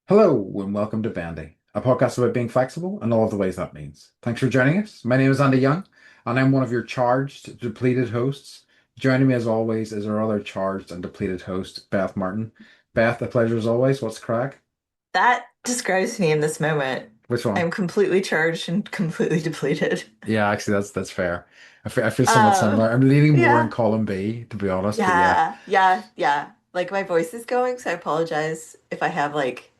Hello and welcome to Bandy, a podcast about being flexible and all of the ways that means. Thanks for joining us. My name is Andy Young, and I'm one of your charged, depleted hosts. Joining me as always is our other charged and depleted host, Beth Martin. Beth, a pleasure as always. What's the crack? That describes me in this moment. Which one? I'm completely charged and completely depleted. Yeah, actually, that's fair. I feel somewhat Um, similar. I'm leaning more in yeah, column B, to be honest, but yeah, yeah. Like my voice is going, so I apologize if I have like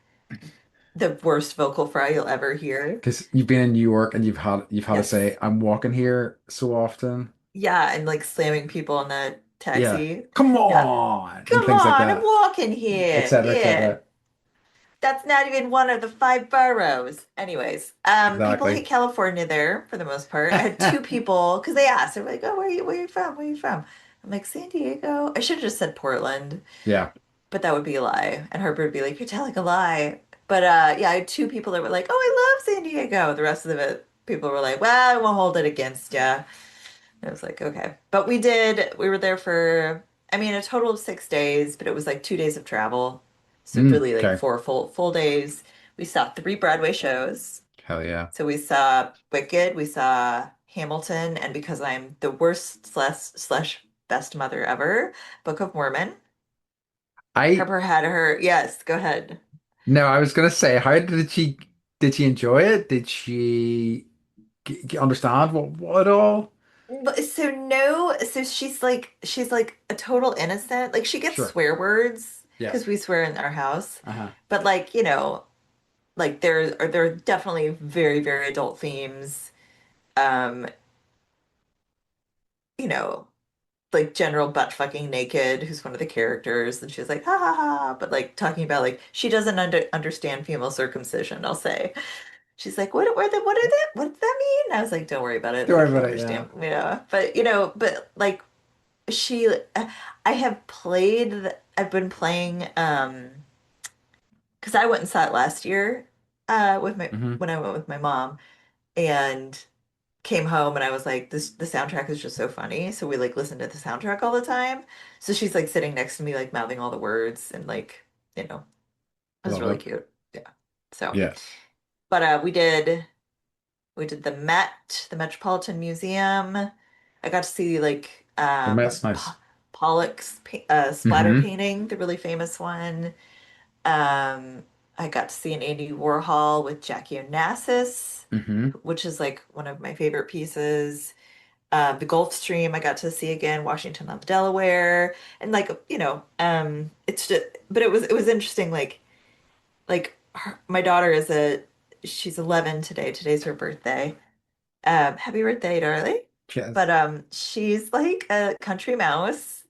the worst vocal fry you'll ever hear. because you've been in New York and you've had to say, Yes. I'm walking here so often. Yeah, and like slamming people in the Yeah, taxi. come Yeah. on, and Come things like on, I'm that, walking here. etc., Yeah. etc. That's not even one of the five boroughs. Anyways, people Exactly. hate California there for the most part. I had two people because they asked, they're like, "Oh, where you from? Where you from?" I'm like, "San Diego." I should have just said Portland, Yeah. but that would be a lie. And Herbert would be like, "You're telling a lie." But yeah, I had two people that were like, "Oh, I love San Diego." The rest of it, people were like, "Well, I won't hold it against you." I was like, "Okay." But we were there for, I mean, a total of 6 days, but it was like 2 days of travel. So really like Okay. four full days. We saw three Broadway shows. Hell yeah. So we saw Wicked, we saw Hamilton, and because I'm the worst slash best mother ever, Book of Mormon. I Harper had her, yes, go ahead. no, I was gonna say, how did she enjoy it? Did she understand what at all? But so no, so she's like a total innocent. Like she gets Sure. swear words Yeah. because we swear in our house. Uh-huh. But like, like there are definitely very, very adult themes. Um, you know, like General Butt Fucking Naked, who's one of the characters, and she's like, ha ha ha, but like talking about like she doesn't understand female circumcision, I'll say. She's like, what does that mean? And I was like, don't worry about it. Don't Like worry you'll about it, yeah. understand. Yeah. But but like she I have I've been playing because I went and saw it last year with my Hmm. when I went with my mom and came home and I was like, the soundtrack is just so funny. So we like listened to the soundtrack all the time. So she's like sitting next to me, like mouthing all the words and like, you know, it was Love really it. cute. Yeah. So, Yeah. but we did the Met, the Metropolitan Museum. I got to see like Oh, that's nice. Pollock's splatter Hmm. painting, the really famous one. Um, I got to see an Andy Warhol with Jackie Onassis, Hmm. which is like one of my favorite pieces. The Gulf Stream I got to see again, Washington on the Delaware, and like it's just, but it was interesting. My daughter she's 11 today. Today's her birthday. Happy birthday, darling. Yes. But she's like a country mouse,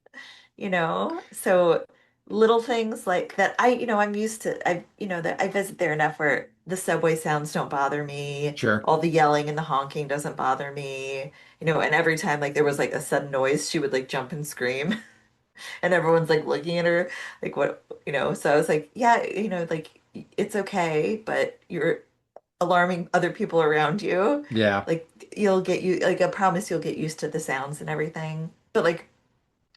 so little things like that I'm used to. That I visit there enough where the subway sounds don't bother me, Sure. all the yelling and the honking doesn't bother me, and every time like there was like a sudden noise she would like jump and scream and everyone's like looking at her like what. So I was like, yeah, like it's okay, but you're alarming other people around you. Yeah. Like like I promise you'll get used to the sounds and everything, but like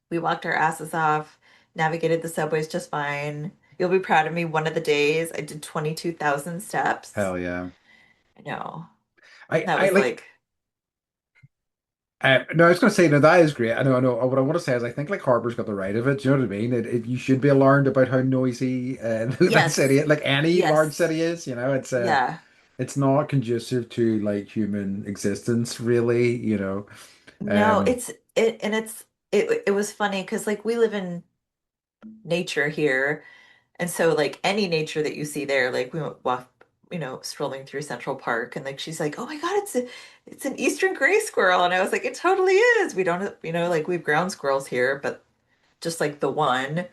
we walked our asses off, navigated the subways just fine. You'll be proud of me. One of the days I did 22,000 steps. Hell yeah. I know. That I was like like, no, I was gonna say no, that is great. I know. What I want to say is I think like Harper's got the right of it. Do you know what I mean? You should be alarmed about how noisy that yes, city, like any large yes, city is. yeah. It's not conducive to like human existence, really, No, Um, it was funny because like we live in nature here. And so like any nature that you see there, like we went walk, strolling through Central Park and like she's like, "Oh my God, it's an eastern gray squirrel." And I was like, "It totally is. We don't, like we have ground squirrels here, but just like the one."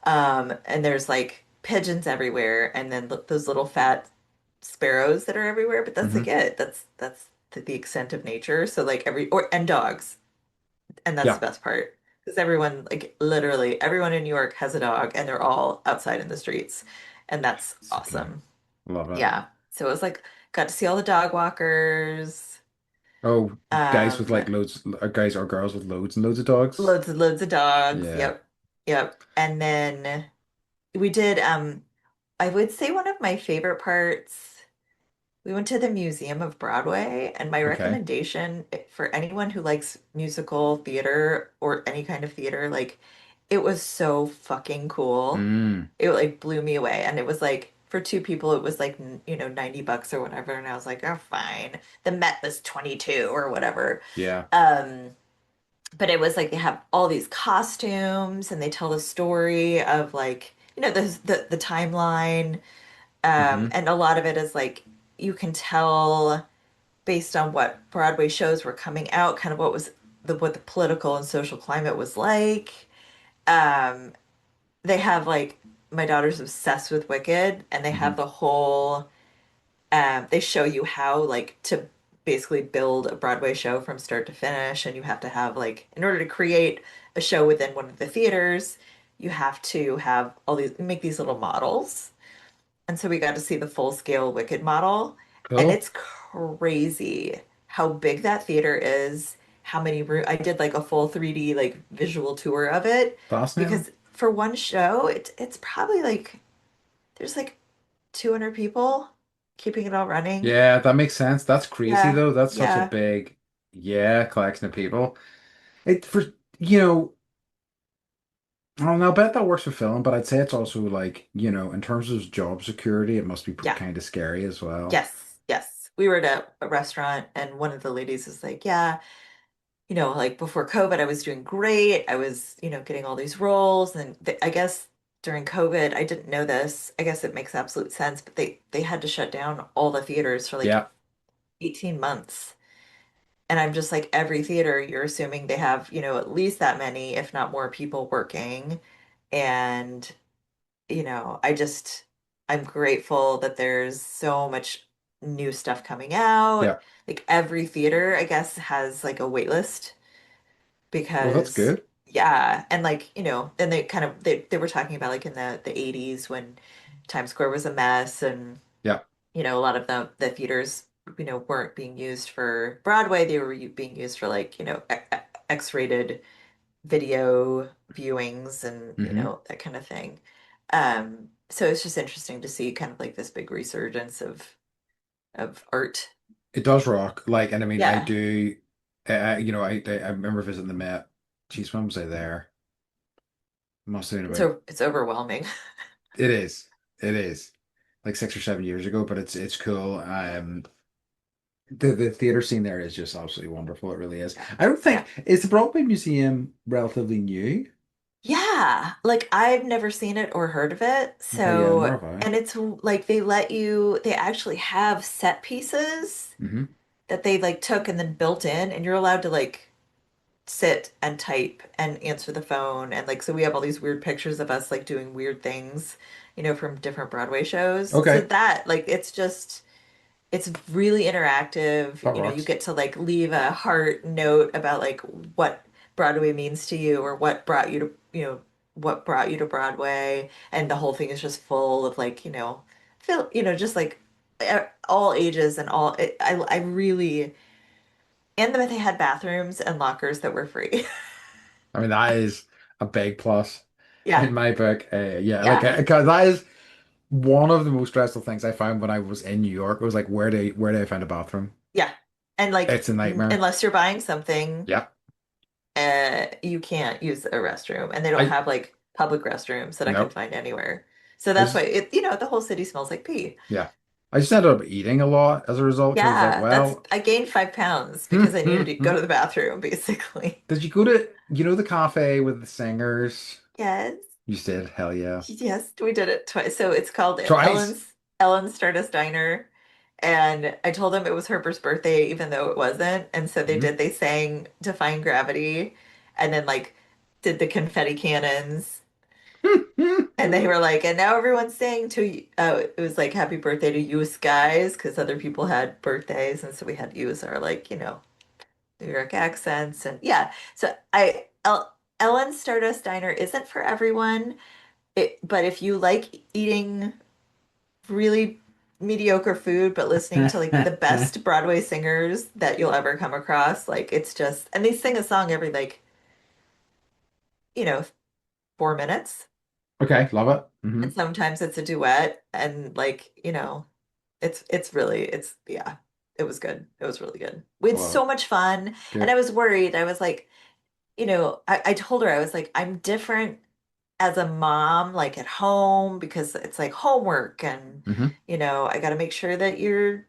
And there's like pigeons everywhere and then those little fat sparrows that are everywhere, but that's like hmm. it. That's the extent of nature. So like and dogs. And that's the Yeah, best part. Because everyone, like literally everyone in New York has a dog and they're all outside in the streets. And that's it's okay. awesome. Love it. Yeah. So it was like got to see all the dog walkers, Oh, guys with um, like loads, guys or girls with loads and loads of dogs. loads and loads of dogs. Yeah. Yep. Yep. And then we did I would say one of my favorite parts, we went to the Museum of Broadway, and my Okay. recommendation for anyone who likes musical theater or any kind of theater, like it was so fucking cool. Mm, It like blew me away. And it was like for two people, it was like, $90 or whatever. And I was like, oh, fine. The Met was 22 or whatever. yeah. Um, but it was like they have all these costumes and they tell the story of like, the timeline. Hmm. And a lot of it is like you can tell based on what Broadway shows were coming out, kind of what the political and social climate was like. Um, they have like my daughter's obsessed with Wicked, and they have Hmm. the whole they show you how like to basically build a Broadway show from start to finish, and you have to have like in order to create a show within one of the theaters, you have to have all these make these little models. And so we got to see the full scale Wicked model, and Cool. it's crazy how big that theater is, how many room I did like a full 3D like visual tour of it Fascinating. because for one show, it's probably like there's like 200 people keeping it all running. Yeah, that makes sense. That's crazy Yeah, though. That's such a yeah, big, yeah, collection of people. It for you know, I don't know, I bet that works for film, but I'd say it's also like, in terms of job security, it must be yeah. kind of scary as well. Yes, yes. We were at a restaurant and one of the ladies was like, yeah, like before COVID, I was doing great. I was, getting all these roles. And I guess during COVID, I didn't know this. I guess it makes absolute sense, but they had to shut down all the theaters for like Yeah. 18 months. And I'm just like, every theater, you're assuming they have, at least that many, if not more people working. And, I'm grateful that there's so much new stuff coming out. Yeah. Like every theater, I guess, has like a wait list Well, that's because good. yeah, and like and they were talking about like in the 80s when Times Square was a mess, and Yeah. a lot of the theaters weren't being used for Broadway. They were being used for like X-rated video viewings and Hmm. that kind of thing. So it's just interesting to see kind of like this big resurgence of art. It does rock. Like, and I mean, I Yeah, do, I remember visiting the Met. Geez, when was I there? Must have been about, it's overwhelming. it is. It is. Like 6 or 7 years ago, but it's cool. The theater scene there is just absolutely wonderful. It really is. Yeah. I don't Yeah. think is the Broadway Museum relatively new. Yeah, like I've never seen it or heard of it. Okay, yeah, nor So, have I. and it's like they actually have set pieces Hmm. that they like took and then built in, and you're allowed to like sit and type and answer the phone. And like, so we have all these weird pictures of us like doing weird things, from different Broadway shows. So Okay, that, like, it's really interactive. that You rocks. get to like leave a heart note about like what Broadway means to you or what brought you to Broadway. And the whole thing is just full of like, just like all ages and all I really and then they had bathrooms and lockers that were free. I mean, that is a big plus Yeah. in my book. Yeah, like, Yeah. 'cause that is one of the most stressful things I found when I was in New York. It was like, where do I find a bathroom? Yeah. And like It's a nightmare. unless you're buying something, Yeah. you can't use a restroom and they don't I have like public restrooms that I can Nope. find anywhere. So I that's why just the whole city smells like pee. Yeah. I just ended up eating a lot as a result because I was like, Yeah, well, I gained 5 pounds because I needed to go did to the bathroom basically. you go to the cafe with the singers? Yes. You did, hell yeah. Yes, we did it twice. So it's called Twice. Ellen's Stardust Diner. And I told them it was Herbert's birthday, even though it wasn't. And so Hmm. they sang Defying Gravity and then like did the confetti cannons. And they were like, and now everyone's saying it was like happy birthday to you guys because other people had birthdays. And so we had to use our like, New York accents. And yeah, so Ellen's Stardust Diner isn't for everyone. But if you like eating really mediocre food, but listening to like the best Broadway singers that you'll ever come across, like it's just, and they sing a song every like, you know, 4 minutes. Okay, love it. and sometimes it's a duet, and like, it's really it's yeah, it was good. It was really good. We I had love it. so much fun, and I Good. was worried. I was like, I told her I was like, I'm different as a mom, like at home, because it's like homework and Hmm. I got to make sure that you're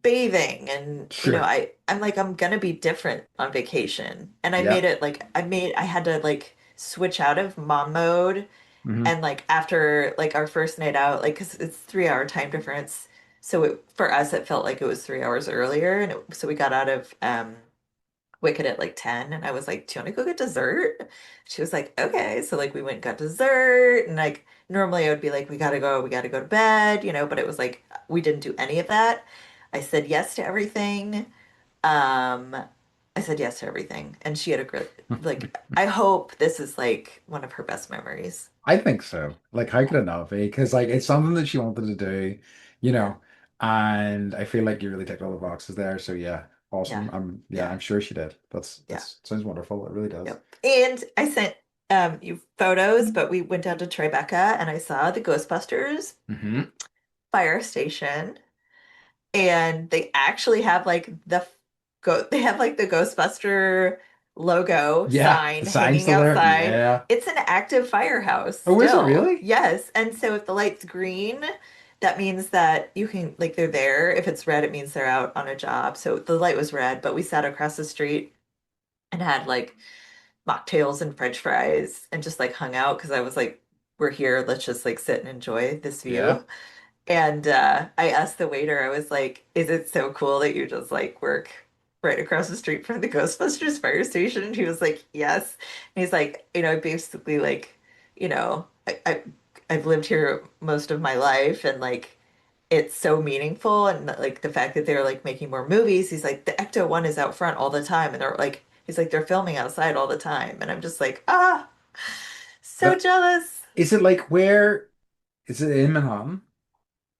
bathing and Sure. I'm like I'm gonna be different on vacation. And I Yeah. made it like I had to like switch out of mom mode Hmm. and like after like our first night out, like because it's 3 hour time difference. So for us it felt like it was 3 hours earlier and so we got out of Wicked at like 10 and I was like, do you want to go get dessert? She was like, okay. So like we went and got dessert and like normally I would be like, we gotta go to bed, but it was like we didn't do any of that. I said yes to everything. Um, I said yes to everything. And she had a great like I hope this is like one of her best memories. I think so. Like, how could it not be? Because like it's something that she wanted to do, you Yeah. know, and I feel like you really ticked all the boxes there. So yeah, Yeah. awesome. Yeah, Yeah. I'm sure she did. Yeah. That's sounds wonderful. It really does. Yep. And I sent you photos, but we went down to Tribeca and I saw the Ghostbusters Hmm. fire station. And they actually have like they have like the Ghostbuster logo Yeah, the sign sign's hanging still there. outside. Yeah. It's an active firehouse Oh, is it still. really? Yes. And so if the light's green, that means that you can like they're there. If it's red, it means they're out on a job. So the light was red, but we sat across the street and had like mocktails and French fries and just like hung out because I was like, we're here, let's just like sit and enjoy this Yeah. view. And I asked the waiter, I was like, is it so cool that you just like work right across the street from the Ghostbusters fire station? And he was like, yes. And he's like, basically like, I've lived here most of my life and like it's so meaningful and like the fact that they're like making more movies. He's like, the Ecto one is out front all the time and they're like, he's like, they're filming outside all the time. And I'm just like, so That jealous. is it like where is it in Manhattan?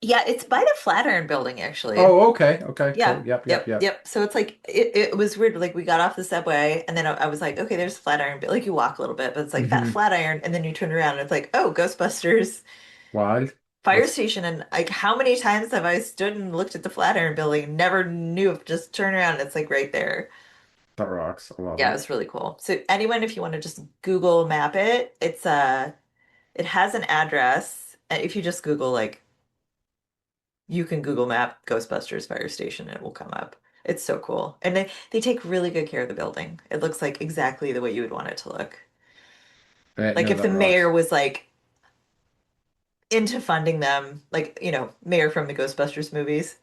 Yeah, it's by the Flatiron Building actually. Oh, okay. Okay, Yeah. cool. Yep, yep, Yep. yep. Yep. So it's like it was weird. Like we got off the subway and then I was like, okay, there's Flatiron, but like you walk a little bit, but it's like that Hmm. Flatiron, and then you turn around and it's like, oh, Ghostbusters Wild. fire That's station. And like how many times have I stood and looked at the Flatiron building and never knew if just turn around and it's like right there. that rocks. I love Yeah, it it. was really cool. So anyone, if you want to just Google map it, it has an address. And if you just Google like you can Google Map Ghostbusters Fire Station and it will come up. It's so cool. And they take really good care of the building. It looks like exactly the way you would want it to look. Like No, if the that mayor rocks. was like into funding them, like, mayor from the Ghostbusters movies,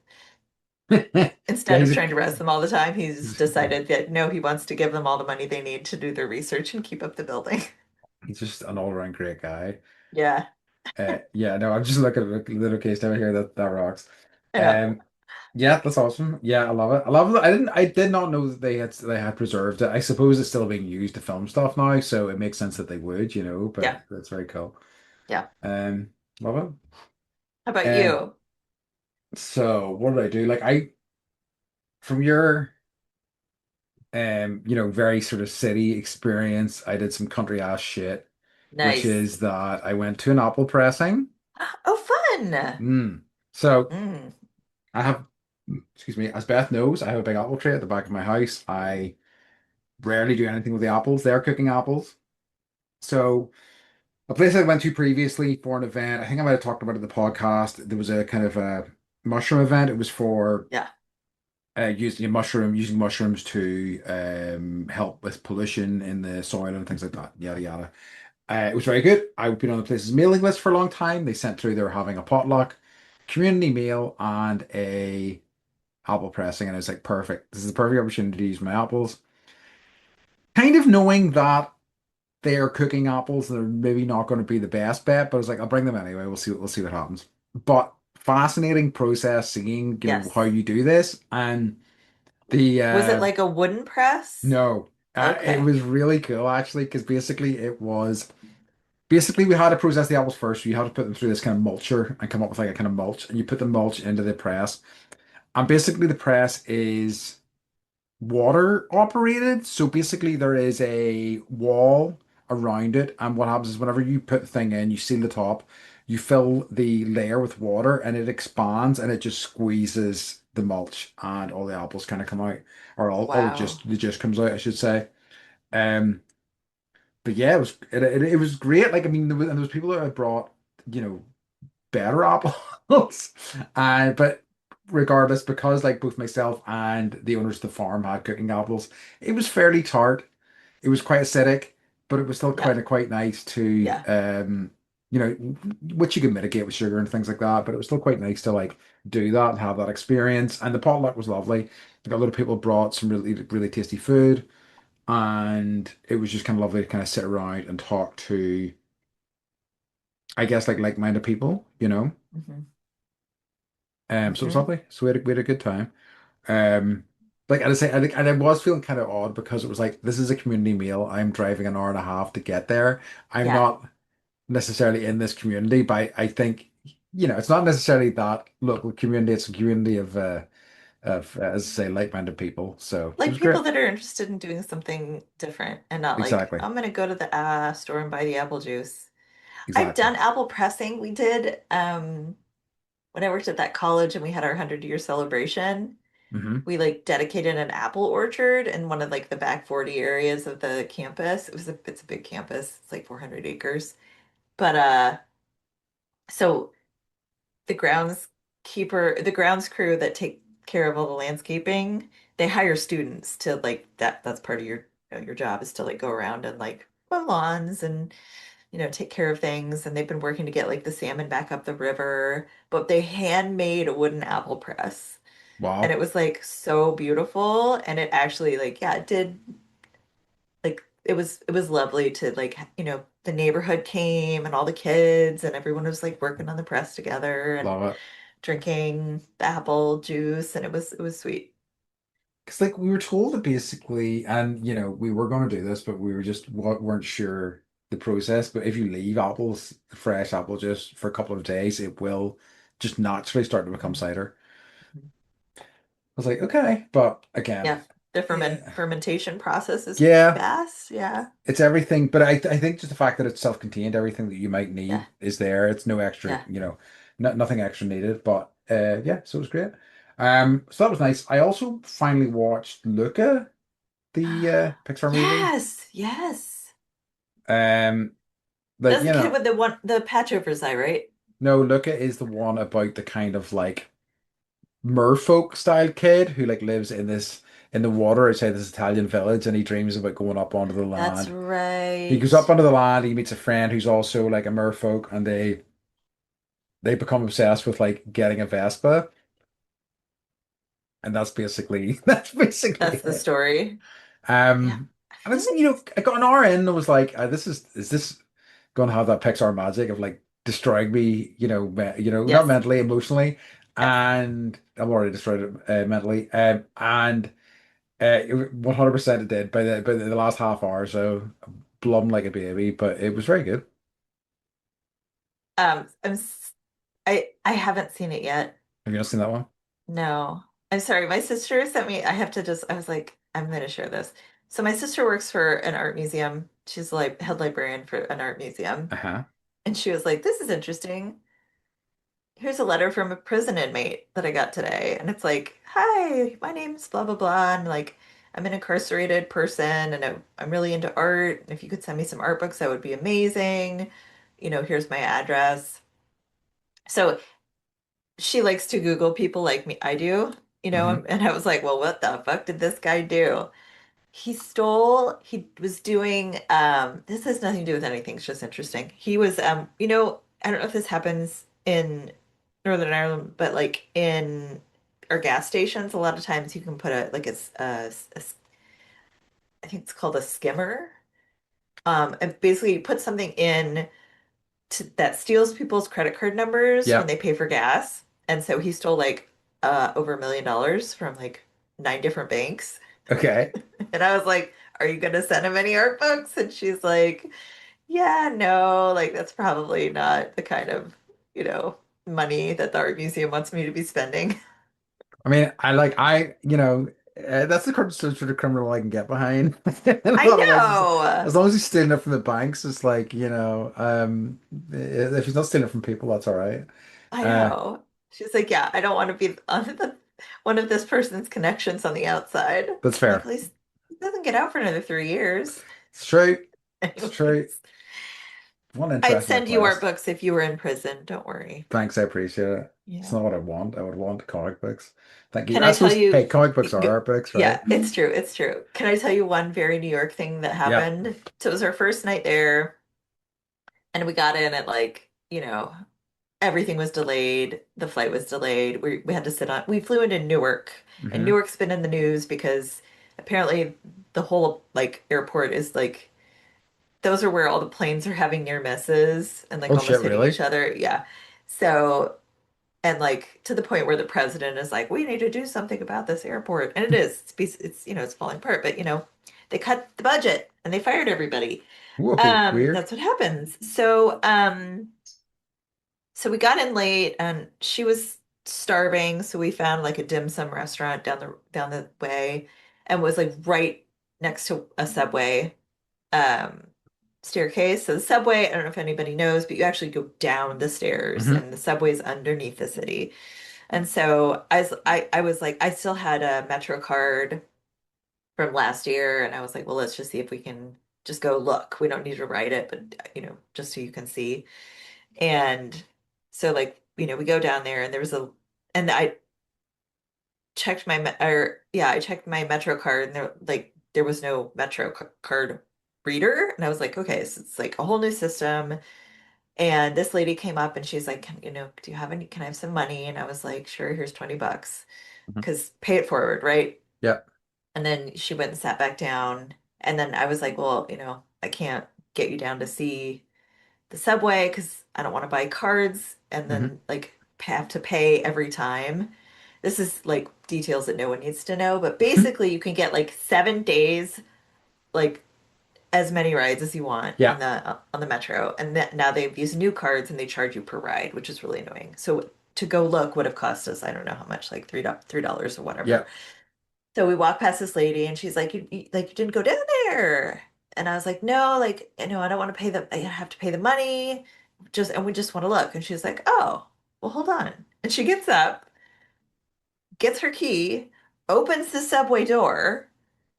Yeah, instead of trying to arrest them all the time, he's decided that no, he wants to give them all the money they need to do their research and keep up the building. he's just an all-around great guy. Yeah, Yeah, no, I'm just looking at a little case down here that rocks. I know. Um, yeah, that's awesome. Yeah, I love it. I love it. I did not know that they had preserved it. I suppose it's still being used to film stuff now, so it makes sense that they would, Yeah, but that's very cool. yeah. Um, love How it. about you? So what did I do? Like from your very sort of city experience, I did some country ass shit, which Nice. is that I went to an apple pressing. Oh, fun. Mm. So Mm, I have, excuse me, as Beth knows, I have a big apple tree at the back of my house. I rarely do anything with the apples. They're cooking apples. So a place I went to previously for an event, I think I might have talked about it in the podcast. There was a kind of a mushroom event. It was for yeah, using mushrooms to help with pollution in the soil and things like that. Yada yada. It was very good. I've been on the place's mailing list for a long time. They sent through they were having a potluck, community meal, and a apple pressing, and I was like, perfect. This is the perfect opportunity to use my apples. Kind of knowing that they are cooking apples, they're maybe not going to be the best bet, but I was like, I'll bring them anyway. We'll see what happens. But fascinating process, seeing how yes. you do this, and the Was it like a wooden press? no, it Okay. was really cool actually because basically we had to process the apples first. So you had to put them through this kind of mulcher and come up with like a kind of mulch, and you put the mulch into the press. And basically the press is water operated. So basically there is a wall around it. And what happens is whenever you put the thing in, you seal the top, you fill the layer with water and it expands and it just squeezes the mulch and all the apples kind of come out. Or all Wow. the juice comes out, I should say. Um, but yeah, it was great. Like I mean, there was people that had brought, you know, better apples. But regardless, because like both myself and the owners of the farm had cooking apples, it was fairly tart. It was quite acidic, but it was still Yeah. quite nice to Yeah. you know, which you could mitigate with sugar and things like that. But it was still quite nice to like do that and have that experience. And the potluck was lovely. Like a lot of people brought some really tasty food, and it was just kind of lovely to kind of sit around and talk to, I guess, like-minded people, you know. Hmm. So it was Hmm. lovely. So we had a good time. Um, like I say, I think, and I was feeling kind of odd because it was like this is a community meal. I'm driving an hour and a half to get there. I'm Yeah. not necessarily in this community, but I think it's not necessarily that local community. It's a community of as I say, like-minded people. So it Like was great. people that are interested in doing something different and not like, Exactly, I'm gonna go to the store and buy the apple juice. I've exactly. done apple pressing. We did when I worked at that college and we had our 100-year celebration. Hmm. We like dedicated an apple orchard in one of like the back 40 areas of the campus. It's a big campus. It's like 400 acres. But so the grounds crew that take care of all the landscaping, they hire students to like that's part of your job is to like go around and like mow lawns and take care of things. And they've been working to get like the salmon back up the river, but they handmade a wooden apple press. And it Wow, was like so beautiful. And it actually like, yeah, it did like it was lovely to like, the neighborhood came and all the kids and everyone was like working on the press together and love it. drinking the apple juice and it was sweet. Because like we were told that basically, and we were going to do this, but we were just weren't sure the process. But if you leave apples, fresh apple juice for a couple of days, it will just naturally start to become Mhm. cider. Mhm. I was like, okay, but again, Yeah. The yeah, fermentation process is yeah, fast. Yeah. it's everything. But I think just the fact that it's self-contained, everything that you might Yeah. need is there. It's no extra, Yeah. nothing extra needed. But yeah, so it was great. So that was nice. I also finally watched Luca, the Pixar movie. Yes. Yes. Um, like That's the kid with the patch over his eye, right? no, Luca is the one about the kind of like merfolk style kid who like lives in the water outside this Italian village, and he dreams about going up onto the That's land. He right. goes up onto the land, he meets a friend who's also like a merfolk, and they become obsessed with like getting a Vespa, and that's basically that's basically That's the it. story. Yeah. Um, I and feel it's like I got an hour in and I was like, is this going to have that Pixar magic of like destroying me, not yes. mentally, emotionally, Yes. and I'm already destroyed mentally, and 100% it did by the last half hour, so blum like a baby, but it was very good. I haven't seen it yet. Have you not seen that one? No. I'm sorry. My sister sent me, I was like, I'm going to share this. So my sister works for an art museum. She's like head librarian for an art museum. Uh-huh. And she was like, this is interesting. Here's a letter from a prison inmate that I got today. And it's like, hi, my name's blah, blah, blah. And like, I'm an incarcerated person and I'm really into art. And if you could send me some art books, that would be amazing. Here's my address. So she likes to Google people like me, I do, Hmm. and I was like, well, what the fuck did this guy do? He was doing, this has nothing to do with anything. It's just interesting. He was, I don't know if this happens in Northern Ireland, but like in our gas stations, a lot of times you can put I think it's called a skimmer. And basically you put something in that steals people's credit card numbers when Yeah. they pay for gas. And so he stole like over $1 million from like 9 different banks. Okay. And I was like, "Are you gonna send him any art books?" And she's like, "Yeah, no, like that's probably not the kind of, you know, money that the art museum wants me to be spending." I mean, I like I, That's the kind of sort of criminal I can get behind. In a I lot of ways, know. as long as he's stealing it from the banks, it's like, if he's not stealing it from people, that's all right. I Uh, know. She's like, yeah, I don't want to be on one of this person's connections on the outside. that's I'm like, at fair. least he doesn't get out for another 3 years. It's true. It's true. Anyways, One I'd interesting send you art request. books if you were in prison. Don't worry. Thanks, I appreciate it. It's Yeah. not what I want. I would want comic books. Thank you. Can I I tell suppose, you? hey, comic books are art books, right? Yeah, it's true. It's true. Can I tell you one very New York thing that Yep. happened? So it was our first night there, and we got in at like, everything was delayed. The flight was delayed. We had to sit on. We flew into Newark, and Hmm. Newark's been in the news because apparently the whole like airport is like those are where all the planes are having near misses and like Oh shit, almost hitting really? each other. Yeah. So and like to the point where the president is like, we need to do something about this airport. And it is. It's falling apart, but they cut the budget and they fired everybody. Whoa, weird. That's what happens. So we got in late and she was starving, so we found like a dim sum restaurant down the way and was like right next to a subway um staircase. So the subway, I don't know if anybody knows, but you actually go down the stairs Hmm. and the subway's underneath the city. And so I was like, I still had a Metro card from last year, and I was like, well, let's just see if we can just go look. We don't need to write it, but just so you can see. And so like, we go down there and and I checked or yeah, I checked my Metro card and there was no Metro card reader. And I was like, okay, so it's like a whole new system. And this lady came up and she's like, do you have can I have some money? And I was like, sure, here's $20 Hmm. because pay it forward, right? Yep. And then she went and sat back down. And then I was like, well, I can't get you down to see the subway because I don't want to buy cards and Hmm. then like have to pay every time. This is like details that no one needs to know, but basically you can get like 7 days, like as many rides as you want Yeah. on the metro. And that now they've used new cards and they charge you per ride, which is really annoying. So to go look would have cost us, I don't know how much, like $3 or whatever. Yep. So we walk past this lady and she's like, you didn't go down there. And I was like, no, like, I don't want to I have to pay the money. And we just want to look. And she's like, oh, well, hold on. And she gets up, gets her key, opens the subway door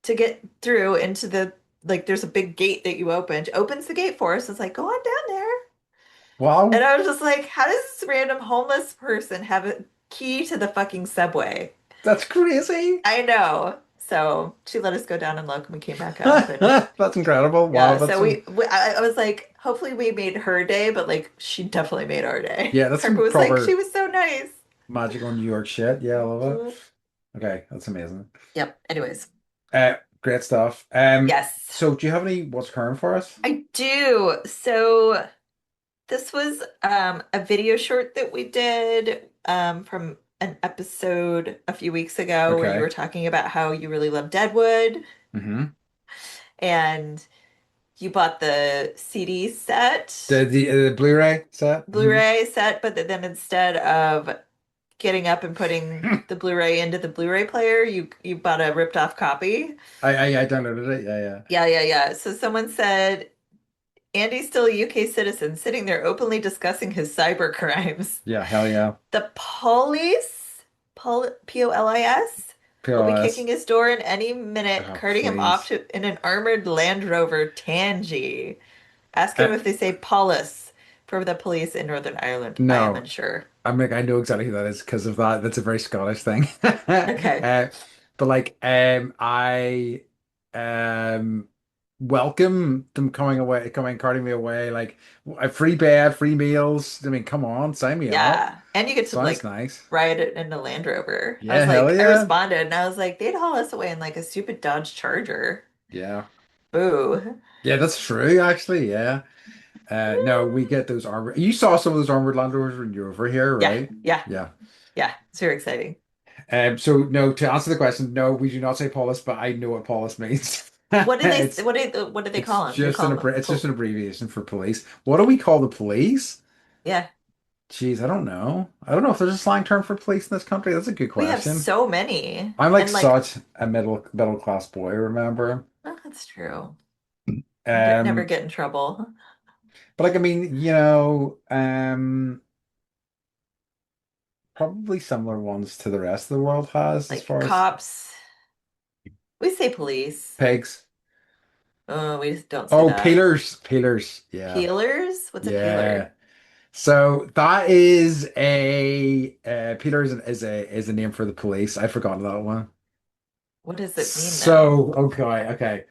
to get through into like, there's a big gate that you opened. She opens the gate for us. It's like, go on down there. And Wow. I was just like, how does this random homeless person have a key to the fucking subway? That's crazy. I know. So she let us go down and look, and we came back up. And That's incredible. Wow, yeah, that's so some I was like, hopefully we made her day, but like she definitely made our day. yeah, that's Harper some was like, she proper was so nice. magical New York shit. Yeah, I love Mhm. it. Okay, that's amazing. Yep. Anyways, Great stuff. yes, So do you have any what's current for us? I do. So this was a video short that we did from an episode a few weeks ago where you were Okay. talking about how you really love Deadwood Mm-hmm. and you bought the CD set. The Blu-ray set. Hmm. Blu-ray set, but then instead of getting up and putting the Blu-ray into the Blu-ray player, you bought a ripped off copy. I downloaded it. Yeah, yeah. Yeah, yeah, yeah. So someone said Andy's still a UK citizen, sitting there openly discussing his cyber crimes. Yeah, hell yeah. The police, Polis, will be kicking POS. his door in any minute, Oh, carting him off please. in an armored Land Rover Tangy. Ask him Uh, if they say Polis for the police in Northern Ireland. I am no, unsure. I know exactly who that is because of that. That's a very Scottish thing. Okay. But like, I um welcome them coming away, carting me away. Like a free bed, free meals. I mean, come on, sign me up. Yeah. And you get to Sounds like nice. ride it in a Land Rover. Yeah, hell I yeah. responded and I was like, they'd haul us away in like a stupid Dodge Charger. Yeah. Boo. Yeah, that's true, actually. Yeah. No, we get those armored. You saw some of those armored Land Rovers when you were over here, Yeah, right? yeah, Yeah. yeah. It's very exciting. So no, to answer the question, no, we do not say polis, but I know what polis means. What do they It's what do they call them? They just call them it's just an abbreviation for police. What do we call the police? yeah. Geez, I don't know. I don't know if there's a slang term for police in this country. That's a good We have question. so many. I'm like And like, such a middle class boy, remember? oh, that's true. Never Um, get in trouble. but like I mean, probably similar ones to the rest of the world has as Like far as cops, we say police. pigs. Oh, we just don't say Oh, that. peelers. Yeah, Peelers? What's a yeah. peeler? So that is a peeler is a name for the police. I forgot that one. What does it mean though? So okay.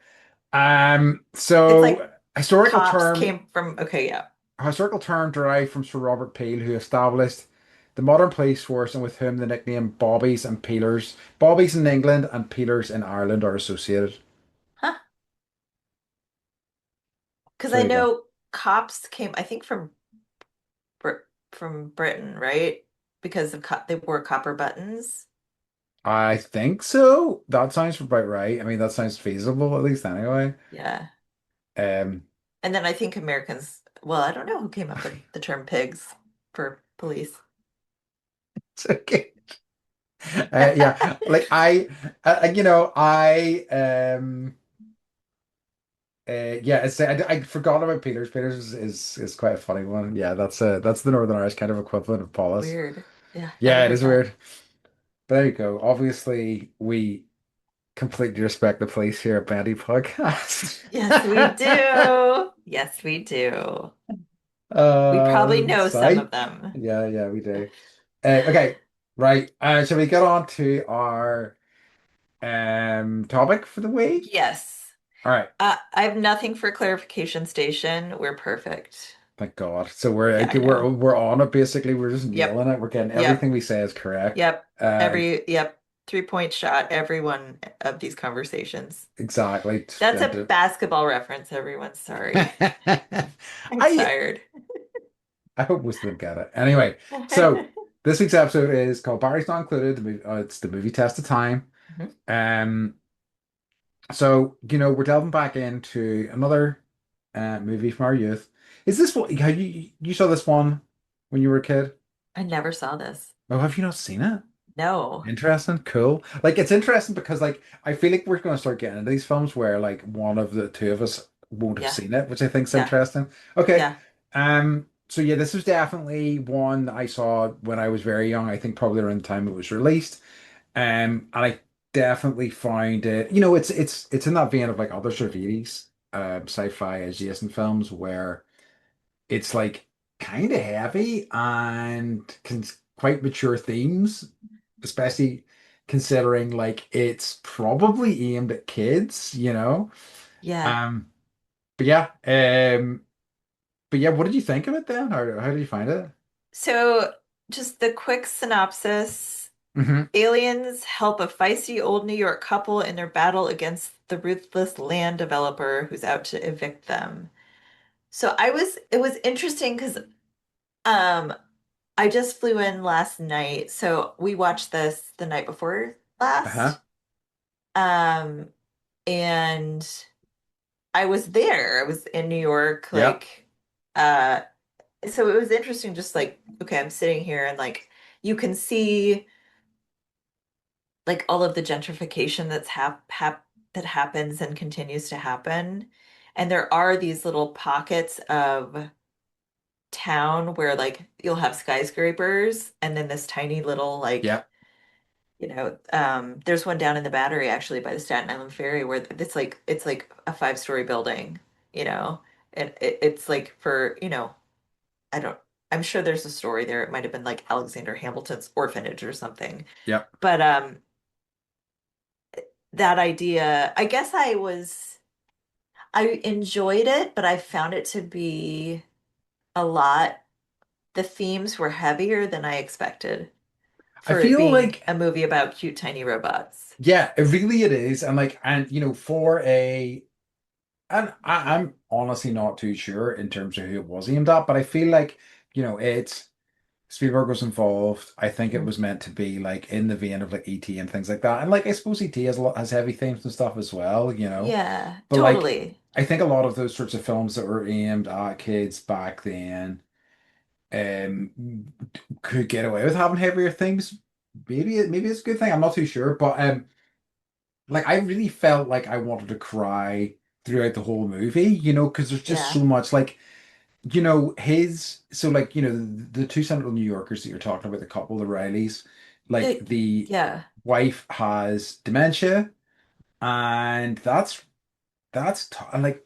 It's So like historical cops term came from, okay, yeah. historical term derived from Sir Robert Peel, who established the modern police force and with whom the nickname Bobbies and Peelers, Bobbies in England and Peelers in Ireland are associated. Huh? Because So I there you go. know cops came, I think Br from Britain, right? Because of co they wore copper buttons. I think so. That sounds about right. I mean, that sounds feasible at least anyway. Yeah. Um, And then I think Americans, well, I don't know who came up with the term pigs for police. it's okay. Yeah, like yeah, I forgot about Peters. Peters is quite a funny one. Yeah, that's the Northern Irish kind of equivalent of Paulus. Weird. Yeah, never Yeah, it heard is that. weird. But there you go. Obviously, we completely respect the police here at Bandy Podcast. Yes, we do. Yes, we do. We probably know some of Psych. them. Yeah, we do. Okay, right. Shall we get on to our topic for the week? Yes. All right. I have nothing for clarification station. We're perfect. Thank God. So we're Yeah, I okay, we're know. we're on it basically. We're just Yep. nailing it. We're getting everything Yep. we say is correct. Yep. Yep. 3-point shot, every one of these conversations. Exactly. That's a basketball reference, everyone. Sorry. I'm I tired. I hope most of them get it. Anyway, so this week's episode is called Barry's Not Included. It's the movie Test of Time. Mhm. Um, so we're delving back into another movie from our youth. Is this what have you saw this one when you were a kid? I never saw this. Oh, have you not seen it? No. Interesting, cool. Like it's interesting because like I feel like we're going to start getting into these films where like one of the two of us won't have Yeah. seen it, which I think is Yeah. interesting. Okay. Yeah. So yeah, this was definitely one that I saw when I was very young. I think probably around the time it was released. And I definitely find it, it's in that vein of like other sort of 80s sci-fi adjacent films where it's like kind of heavy and quite mature themes, especially considering like it's probably aimed at kids. Yeah. Um, but yeah, what did you think of it then? How did you find it? So, just the quick synopsis. Hmm. Aliens help a feisty old New York couple in their battle against the ruthless land developer who's out to evict them. It was interesting because um I just flew in last night. So we watched this the night before last. Uh-huh. Um and I was there. I was in New York, Yep. uh so it was interesting just like, okay, I'm sitting here and like you can see like all of the gentrification that happens and continues to happen. And there are these little pockets of town where like you'll have skyscrapers and then this tiny little like, Yep. there's one down in the Battery actually by the Staten Island Ferry where it's like a 5-story building, you know, and it's like for, I don't, I'm sure there's a story there. It might have been like Alexander Hamilton's orphanage or something. Yep. But that idea, I enjoyed it, but I found it to be a lot. The themes were heavier than I expected I for it feel being like a movie about cute tiny robots. yeah, it is. And like for a and I'm honestly not too sure in terms of who it was aimed at, but I feel like, it's Spielberg was involved. I think it Mhm. was meant to be like in the vein of like E.T. and things like that. And like I suppose E.T. has heavy themes and stuff as well. Yeah, But like totally. I think a lot of those sorts of films that were aimed at kids back then, um could get away with having heavier things. Maybe it's a good thing. I'm not too sure, but like I really felt like I wanted to cry throughout the whole movie, because there's just Yeah. so much like, his so like, the two Central New Yorkers that you're talking about, the couple, the Rileys, like the Yeah. wife has dementia, and and like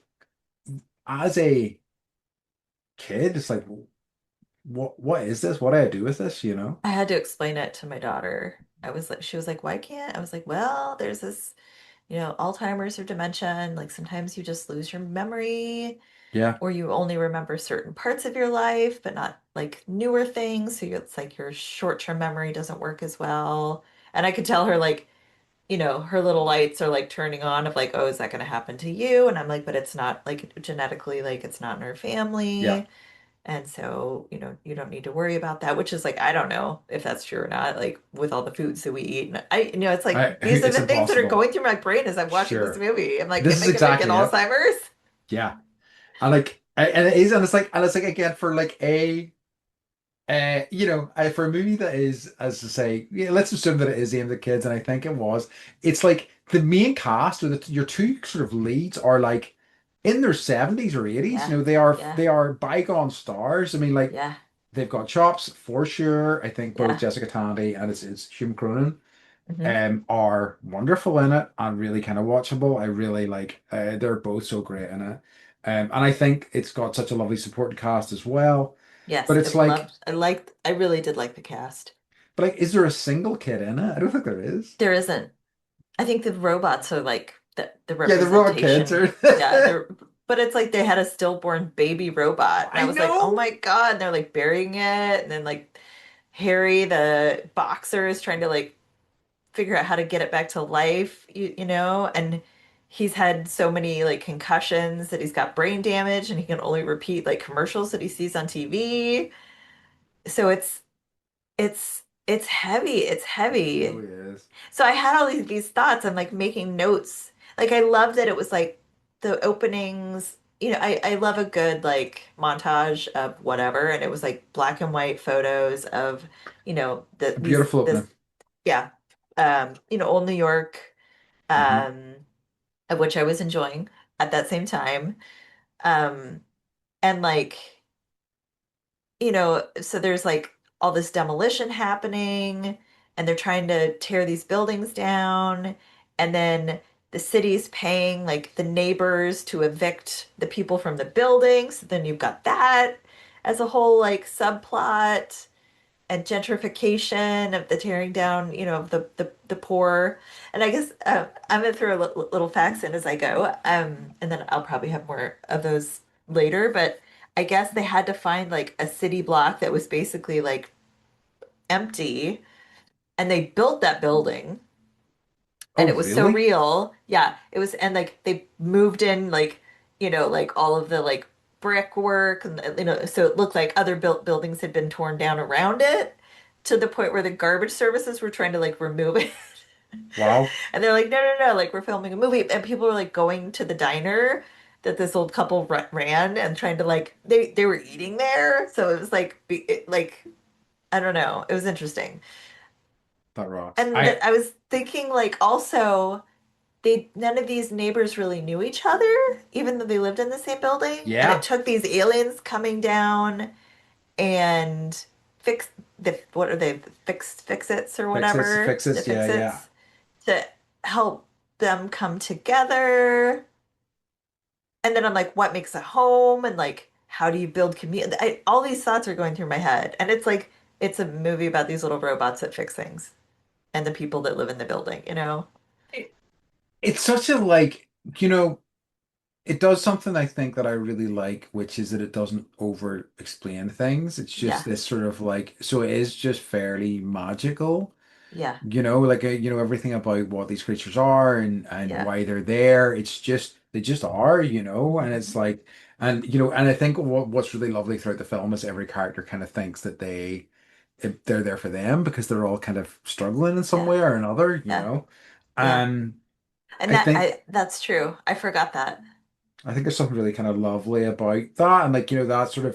as a kid, it's like, what is this? What do I do with this, I had to explain it to my daughter. I was like, she was like, why can't? I was like, well, there's this, Alzheimer's or dementia, and like sometimes you just lose your memory, Yeah, or you only remember certain parts of your life, but not like newer things. So it's like your short-term memory doesn't work as well. And I could tell her like, her little lights are like turning on of like, oh, is that going to happen to you? And I'm like, but it's not like genetically, like it's not in her yeah. family. And so, you don't need to worry about that, which is like, I don't know if that's true or not, like with all the foods that we eat. And it's like these are It's the things that are impossible. going through my brain as I'm watching this Sure. movie. I'm like, This am is I gonna get exactly it. Alzheimer's? Yeah. And like, and it is, and it's like, again, for like for a movie that is, as to say, yeah, let's assume that it is aimed at kids, and I think it was. It's like the main cast, or your two sort of leads, are like in their 70s or 80s. Yeah, yeah, They are bygone stars. I mean, like, yeah, they've got chops for sure. I think both yeah. Jessica Tandy and it's Hume Cronin Hmm. are wonderful in it and really kind of watchable. I really like, they're both so great in it. And I think it's got such a lovely supporting cast as well. But Yes, it's like, I really did like the cast. is there a single kid in it? I don't think there is. There isn't. I think the robots are like the Yeah, the robot kids representation. are. Yeah, but it's like they had a stillborn baby robot, and I I was like, oh know. my God, and they're like burying it, and then like Harry, the boxer, is trying to like figure out how to get it back to life, and he's had so many like concussions that he's got brain damage, and he can only repeat like commercials that he sees on TV. So it's heavy. It's It heavy. really is. So I had all these thoughts. I'm like making notes. Like I love that it was like the openings. I love a good like montage of whatever, and it was like black and white photos of, A beautiful this opening. yeah, old New York, Hmm. um, of which I was enjoying at that same time. Um, and like so there's like all this demolition happening, and they're trying to tear these buildings down, and then the city's paying like the neighbors to evict the people from the buildings. So then you've got that as a whole like subplot, and gentrification of the tearing down, of the poor. And I guess I'm gonna throw little facts in as I go, and then I'll probably have more of those later. But I guess they had to find like a city block that was basically like empty, and they built that building, and Oh, it was so really? real. Yeah, it was, and like they moved in like, like all of the like brickwork, and so it looked like other buildings had been torn down around it, to the point where the garbage services were trying to like remove it. Wow. And they're like, no, no, no, like we're filming a movie, and people were like going to the diner that this old couple ran, and trying to like they were eating there, so it was like like I don't know, it was interesting. That rocks. And I was thinking like also, they none of these neighbors really knew each other, even though they lived in the same building. And it Yeah. took these aliens coming down and fix what are they, fix-its or whatever, Fix the it. Yeah, yeah. fix-its, to help them come together. And then I'm like, what makes a home? And like, how do you build community? All these thoughts are going through my head. And it's like, it's a movie about these little robots that fix things and the people that live in the building. It, it's such a like, you know, it does something I think that I really like, which is that it doesn't over explain things. It's just Yeah, this sort of like, so it is just fairly magical. yeah, Like, everything about what these creatures are and yeah, why they're there. It's just, they just are, and it's mhm, like, and I think what's really lovely throughout the film is every character kind of thinks that they're there for them because they're all kind of struggling in some yeah, way or another, yeah, yeah. and And I think that's true. I forgot that. I think there's something really kind of lovely about that, and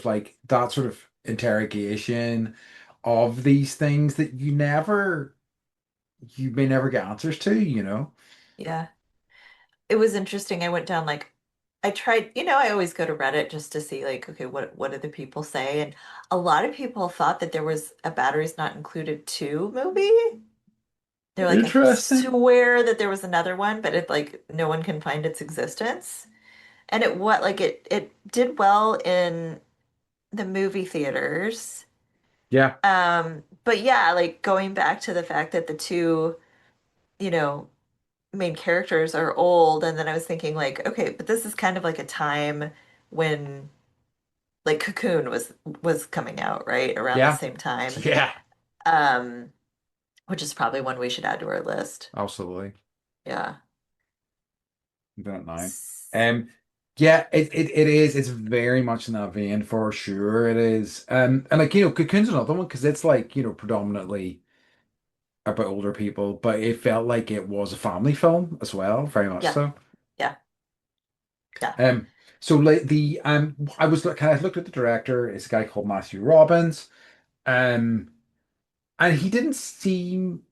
like, that sort of interrogation of these things that you may never get answers to, you know? Yeah. It was interesting. I went down like I tried, I always go to Reddit just to see like, okay, what do the people say? And a lot of people thought that there was a Batteries Not Included 2 movie. They're like, I Interesting. swear that there was another one, but it like no one can find its existence. And it did well in the movie theaters. Yeah. But yeah, like going back to the fact that the two, you know, main characters are old, and then I was thinking like, okay, but this is kind of like a time when like Cocoon was coming out, right? Around the Yeah. same time. Yeah. Um, which is probably one we should add to our list. Absolutely. Yeah. Don't know. S- Um, yeah, it is. It's very much in that vein for sure. It is. And like, Cocoon's another one because it's like, predominantly about older people, but it felt like it was a family film as well, very much Yeah. so. Yeah. Yeah. Um, so like I was kind of looked at the director. It's a guy called Matthew Robbins. Um, and he didn't seem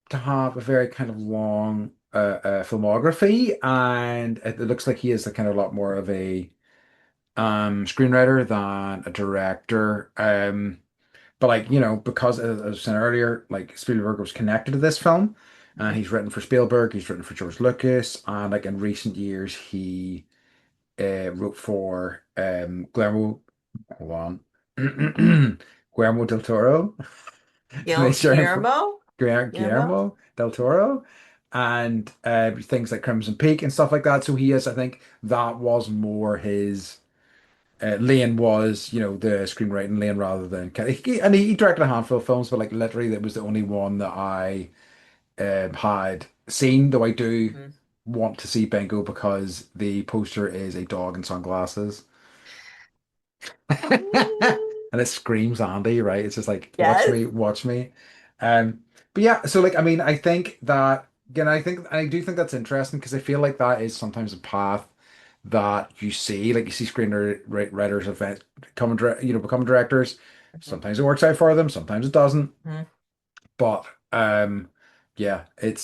to have a very kind of long filmography, and it looks like he is a kind of a lot more of a screenwriter than a director. But like, because as I was saying earlier, like Spielberg was connected to this film, and Mhm. he's written for Spielberg, he's written for George Lucas, and like in recent years he wrote for hold on, Guillermo del Toro. He's written for Guillermo? Guillermo? Guillermo del Toro, and things like Crimson Peak and stuff like that. So he is, I think, that was more his. Lane was, the screenwriting lane rather than, and he directed a handful of films, but like literally that was the only one that I had seen. Though I do Mhm. want to see Bingo because the poster is a dog in sunglasses. Mm, And it screams Andy, right? It's just like, watch yes. me, watch me. But yeah, so like, I mean, I think that, again, I do think that's interesting because I feel like that is sometimes a path that you see, like you see screenwriters event become directors. Mhm. Sometimes it works out for them, sometimes it doesn't. Mhm. But yeah, it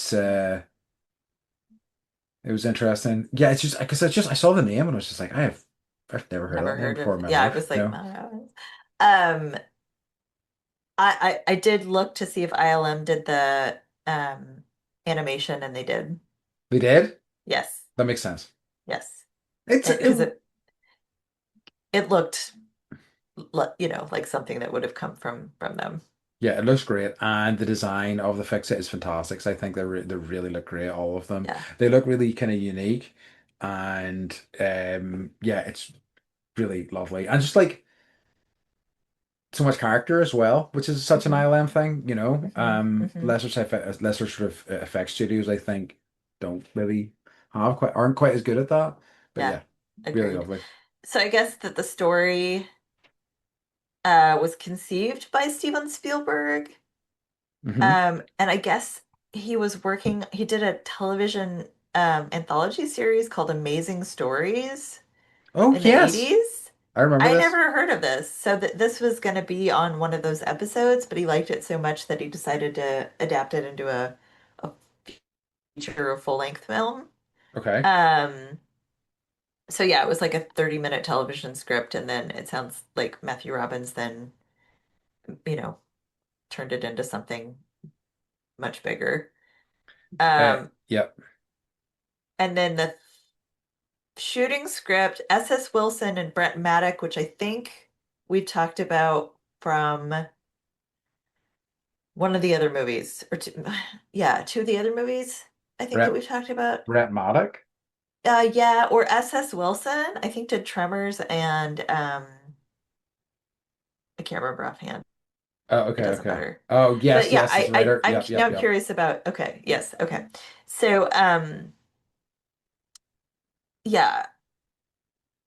was interesting. Yeah, it's just because I saw the name and I was just like, I've never heard of Never that name heard before of. in my Yeah, I life. was like, No. Mount Evans. Um, I did look to see if ILM did the animation, and they did. They did? Yes, That makes sense. yes. It's It because it, it looked like something that would have come from them. Yeah, it looks great, and the design of the fix-it is fantastic. So I think they really look great, all of them. Yeah. They look really kind of unique, and yeah, it's really lovely, and just like so much character as well, which is such an Hmm. ILM thing, you know. Hmm. Hmm. Lesser sort of effects studios, I think, don't really aren't quite as good at that. But Yeah, yeah, really agreed. lovely. So I guess that the story was conceived by Steven Spielberg. Hmm. And I guess he did a television anthology series called Amazing Stories Oh in the yes, 80s. I remember I this. never heard of this. So this was going to be on one of those episodes, but he liked it so much that he decided to adapt it into a feature, a full-length film. Okay. Um, so yeah, it was like a 30-minute television script, and then it sounds like Matthew Robbins then, you know, turned it into something much bigger. Um, Yeah. and then the shooting script, SS Wilson and Brett Maddock, which I think we talked about from one of the other movies, or two, yeah, two of the other movies I think that Brett we've talked about. Brett Maddock. Yeah, or SS Wilson, I think did Tremors and I can't remember offhand. Oh, It okay, doesn't okay. matter. Oh, But yes, yeah, yes, as a writer. I'm Yep, now yep, I'm yep. curious about okay, yes, okay. So yeah,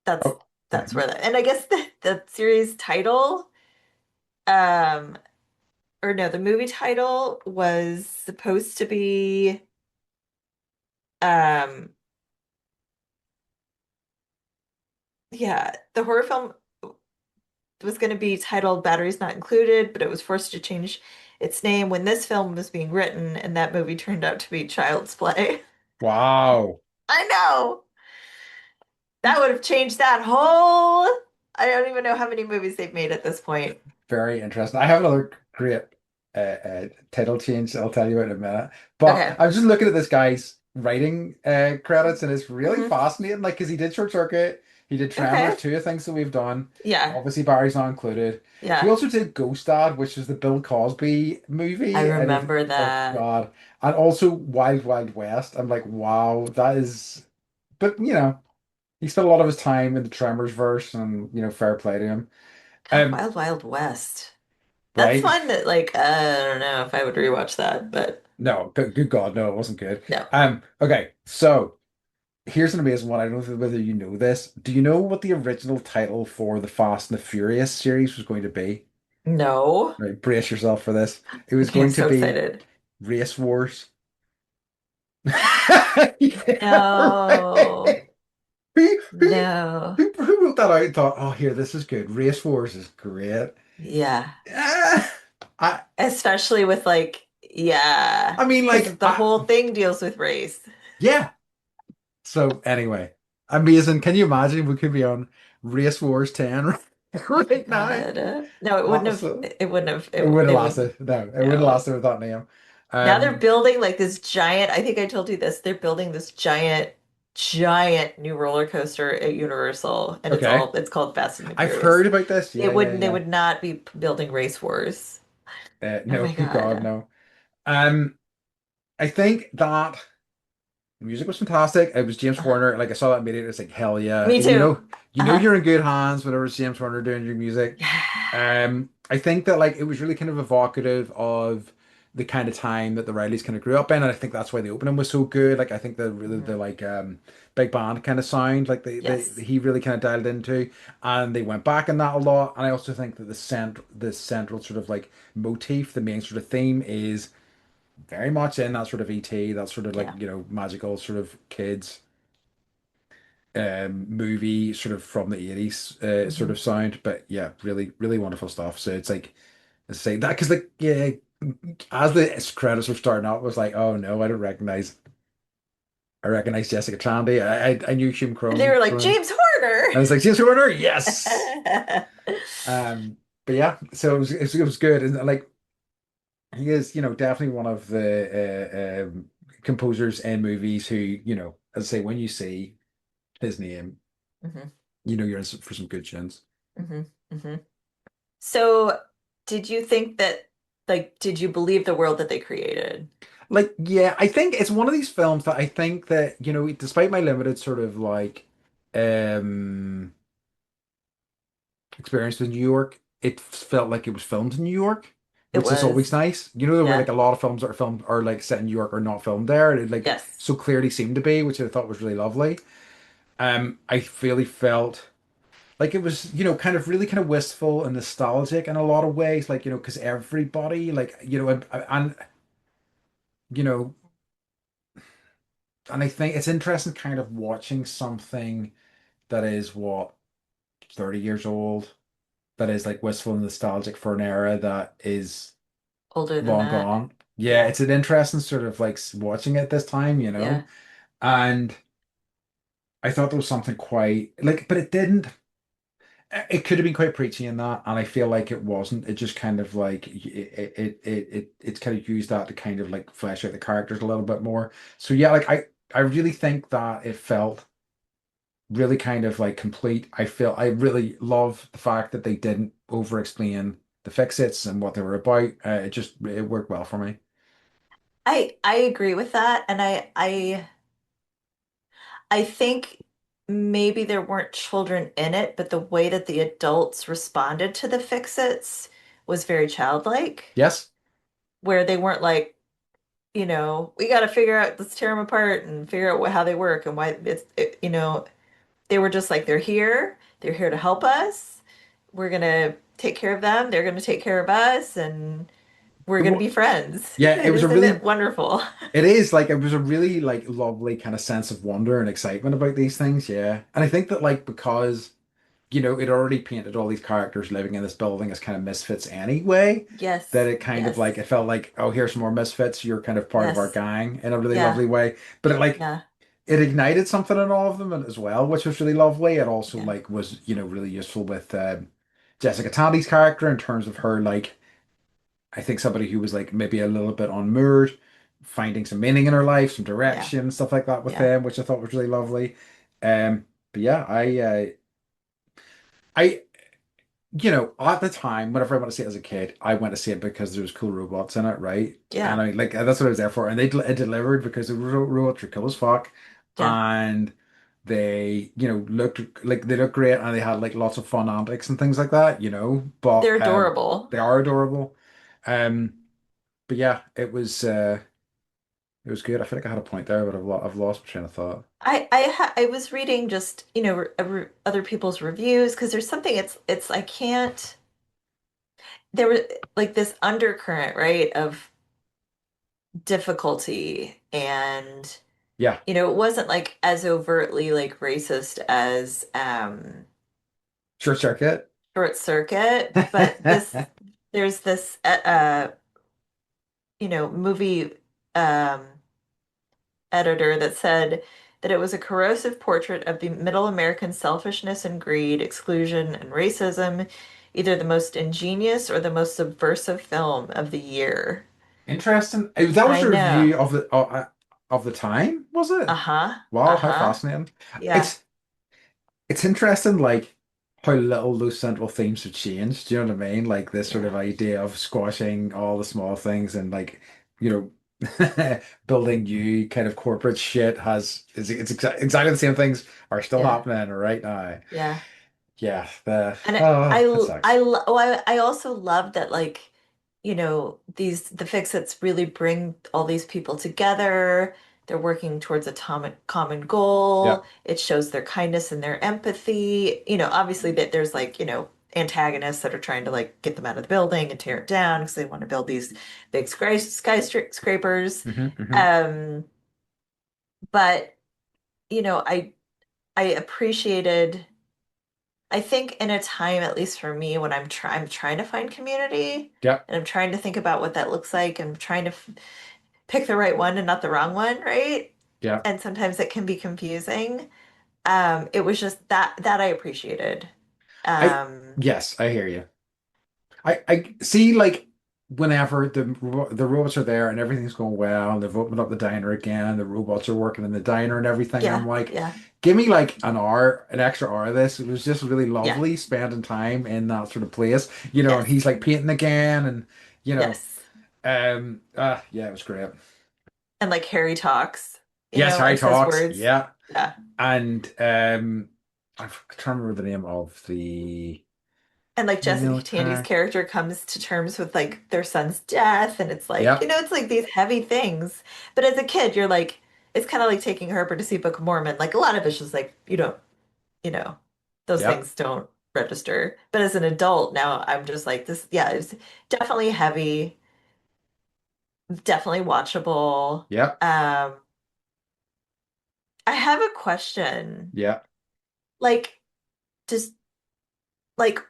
that's Oh, that's mhm. where and I guess the series title um or no, the movie title was supposed to be um yeah, the horror film was going to be titled Batteries Not Included, but it was forced to change its name when this film was being written, and that movie turned out to be Child's Play. Wow. I know. That would have changed that whole. I don't even know how many movies they've made at this point. Very interesting. I have another great title change I'll tell you about in a minute. But Okay. I was just looking at this guy's writing credits, and it's really Hmm. fascinating. Like, because he did Short Circuit, he did Tremors, Okay. two of the things that we've done. Yeah. Obviously, Barry's not included. He Yeah. also did Ghost Dad, which is the Bill Cosby I movie, and remember oh that. God, and also Wild Wild West. I'm like, wow, that is. But he spent a lot of his time in the Tremors verse, and fair play to him. God, Um, Wild Wild West. That's right? one that, like, I don't know if I would rewatch that, but No, good God, no, it wasn't good. no. Okay, so here's an amazing one. I don't know whether you know this. Do you know what the original title for the Fast and the Furious series was going to be? No. Right, brace yourself for this. It was Okay, I'm going to so be excited. Race Wars. Yeah, No. right. Who, who, No. who wrote that out and thought, oh, here, this is good. Race Wars is great. Yeah. Ah, I, Especially with like, yeah, I mean, because like, the whole thing deals with race. yeah. So anyway, amazing. Can you imagine we could be on Race Wars 10 right now? God. No, it wouldn't have, Awesome. it wouldn't have, It wouldn't it last would, it. No, it wouldn't no. last it with that name. Now they're Um, building like this giant, I think I told you this, they're building this giant, giant new roller coaster at Universal, and okay. it's called Fast and the I've Furious. heard about this. They Yeah, yeah, wouldn't, they yeah. would not be building Race Wars. Oh No, my God, God. no. Um, I think that the music was fantastic. It was James Uh-huh. Horner. Like I saw that immediately, it's like hell yeah. Me too. You know Uh-huh. you're in good hands whenever it's James Horner doing your music. Yeah. I think that like it was really kind of evocative of the kind of time that the Rileys kind of grew up in, and I think that's why the opening was so good. Like I think the really Hmm. the like big band kind of sound like Yes. he really kind of dialed into, and they went back in that a lot. And I also think that the central sort of like motif, the main sort of theme is very much in that sort of ET, that sort of like Yeah. magical sort of kids movie sort of from the 80s sort Hmm. of sound. But yeah, really, really wonderful stuff. So it's like say that because like yeah, as the credits were starting out, I was like, oh no, I recognize Jessica Chandy. I knew Hume And they were like, Chrome. James Horner. I was like, James Horner, yes. But yeah, so it was good, and like he is, definitely one of the composers in movies who, as I say, when you see his name, Hmm. you're in for some good tunes. Hmm. Hmm. So, did you think that, like, did you believe the world that they created? Like, yeah, I think it's one of these films that I think that, despite my limited sort of like um experience with New York, it felt like it was filmed in New York, It which is always was, nice. You know, the way like yeah, a lot of films that are filmed or like set in New York are not filmed there. It like yes. so clearly seemed to be, which I thought was really lovely. I really felt like it was, kind of really kind of wistful and nostalgic in a lot of ways, like, because everybody, like, you know, and I think it's interesting kind of watching something that is what 30 years old, that is like wistful and nostalgic for an era that is Older than long that. gone. Yeah, Yeah, it's an interesting sort of like watching it this time, yeah. and I thought there was something quite like, but it didn't. It could have been quite preachy in that, and I feel like it wasn't. It just kind of like it's kind of used that to kind of like flesh out the characters a little bit more. So yeah, like I really think that it felt really kind of like complete. I really love the fact that they didn't over explain the fix-its and what they were about. It worked well for me. I agree with that, and I think maybe there weren't children in it, but the way that the adults responded to the fix-its was very childlike, Yes. where they weren't like, we got to figure out, let's tear them apart and figure out how they work and why they were just like, they're here to help us. We're gonna take care of them, they're gonna take care of us, and we're gonna be friends. Yeah, it was a Isn't really it wonderful? It is like it was a really like lovely kind of sense of wonder and excitement about these things, yeah. And I think that like because it already painted all these characters living in this building as kind of misfits anyway. That Yes. it kind of like Yes. it felt like, oh, here's some more misfits. You're kind of part of our Yes. gang in a really Yeah. lovely way. But Yeah. it ignited something in all of them as well, which was really lovely. It also Yeah. like was really useful with Jessica Tandy's character in terms of her like I think somebody who was like maybe a little bit unmoored, finding some meaning in her life, some Yeah. direction, stuff like that with Yeah. them, which I thought was really lovely. But yeah, I at the time, whenever I went to see it as a kid, I went to see it because there was cool robots in it, right? And Yeah. I like that's what I was there for. And it delivered because the robots were cool as fuck, Yeah. and they looked like they looked great, and they had like lots of fun antics and things like that, They're But adorable. they are adorable. Um, but yeah, it was good. I feel like I had a point there, but I've lost my train of thought. I was reading just, other people's reviews because there's something it's I can't there was like this undercurrent, right, of difficulty and Yeah, it wasn't like as overtly like racist as short circuit. Short Circuit, but there's this movie um editor that said that it was a corrosive portrait of the middle American selfishness and greed, exclusion and racism, either the most ingenious or the most subversive film of the year. Interesting. That was I a know. review of the time, was it? Uh-huh. Wow, how Uh-huh. fascinating. Yeah. It's it's interesting, like how little those central themes have changed. Do you know what I mean? Like this sort Yeah. of idea of squashing all the small things and like, building new kind of corporate shit it's exactly the same things are still Yeah. happening right now. Yeah. Yeah, And that sucks. I also love that like, the fix-its really bring all these people together. They're working towards a common Yeah. goal. It shows their kindness and their empathy. Obviously that there's like, antagonists that are trying to like get them out of the building and tear it down because they want to build these big skyscrapers. Hmm. Um, but I appreciated I think in a time, at least for me, when I'm trying to find community Yeah. and I'm trying to think about what that looks like and trying to f pick the right one and not the wrong one, right? Yeah. And sometimes it can be confusing. It was just that I appreciated. I Um, yes, I hear you. I see like whenever the robots are there and everything's going well and they've opened up the diner again, the robots are working in the diner and everything. I'm yeah, like, yeah, give me like an extra hour of this. It was just really yeah, lovely spending time in that sort of place, and yes, he's like painting again and you know, yes. yeah, it was great. And like Harry talks, Yes, Harry and says talks, words. yeah. Yeah. And I'm trying to remember the name of the And like female Jessica Tandy's character. character comes to terms with like their son's death, and it's like, Yep, it's like these heavy things. But as a kid, you're like, it's kind of like taking Harper to see Book of Mormon. Like a lot of it's just like you don't, you know, those yep, things don't register. But as an adult now, I'm just like this. Yeah, it's definitely heavy, definitely watchable. yep, Um, I have a question. yep. Like, does like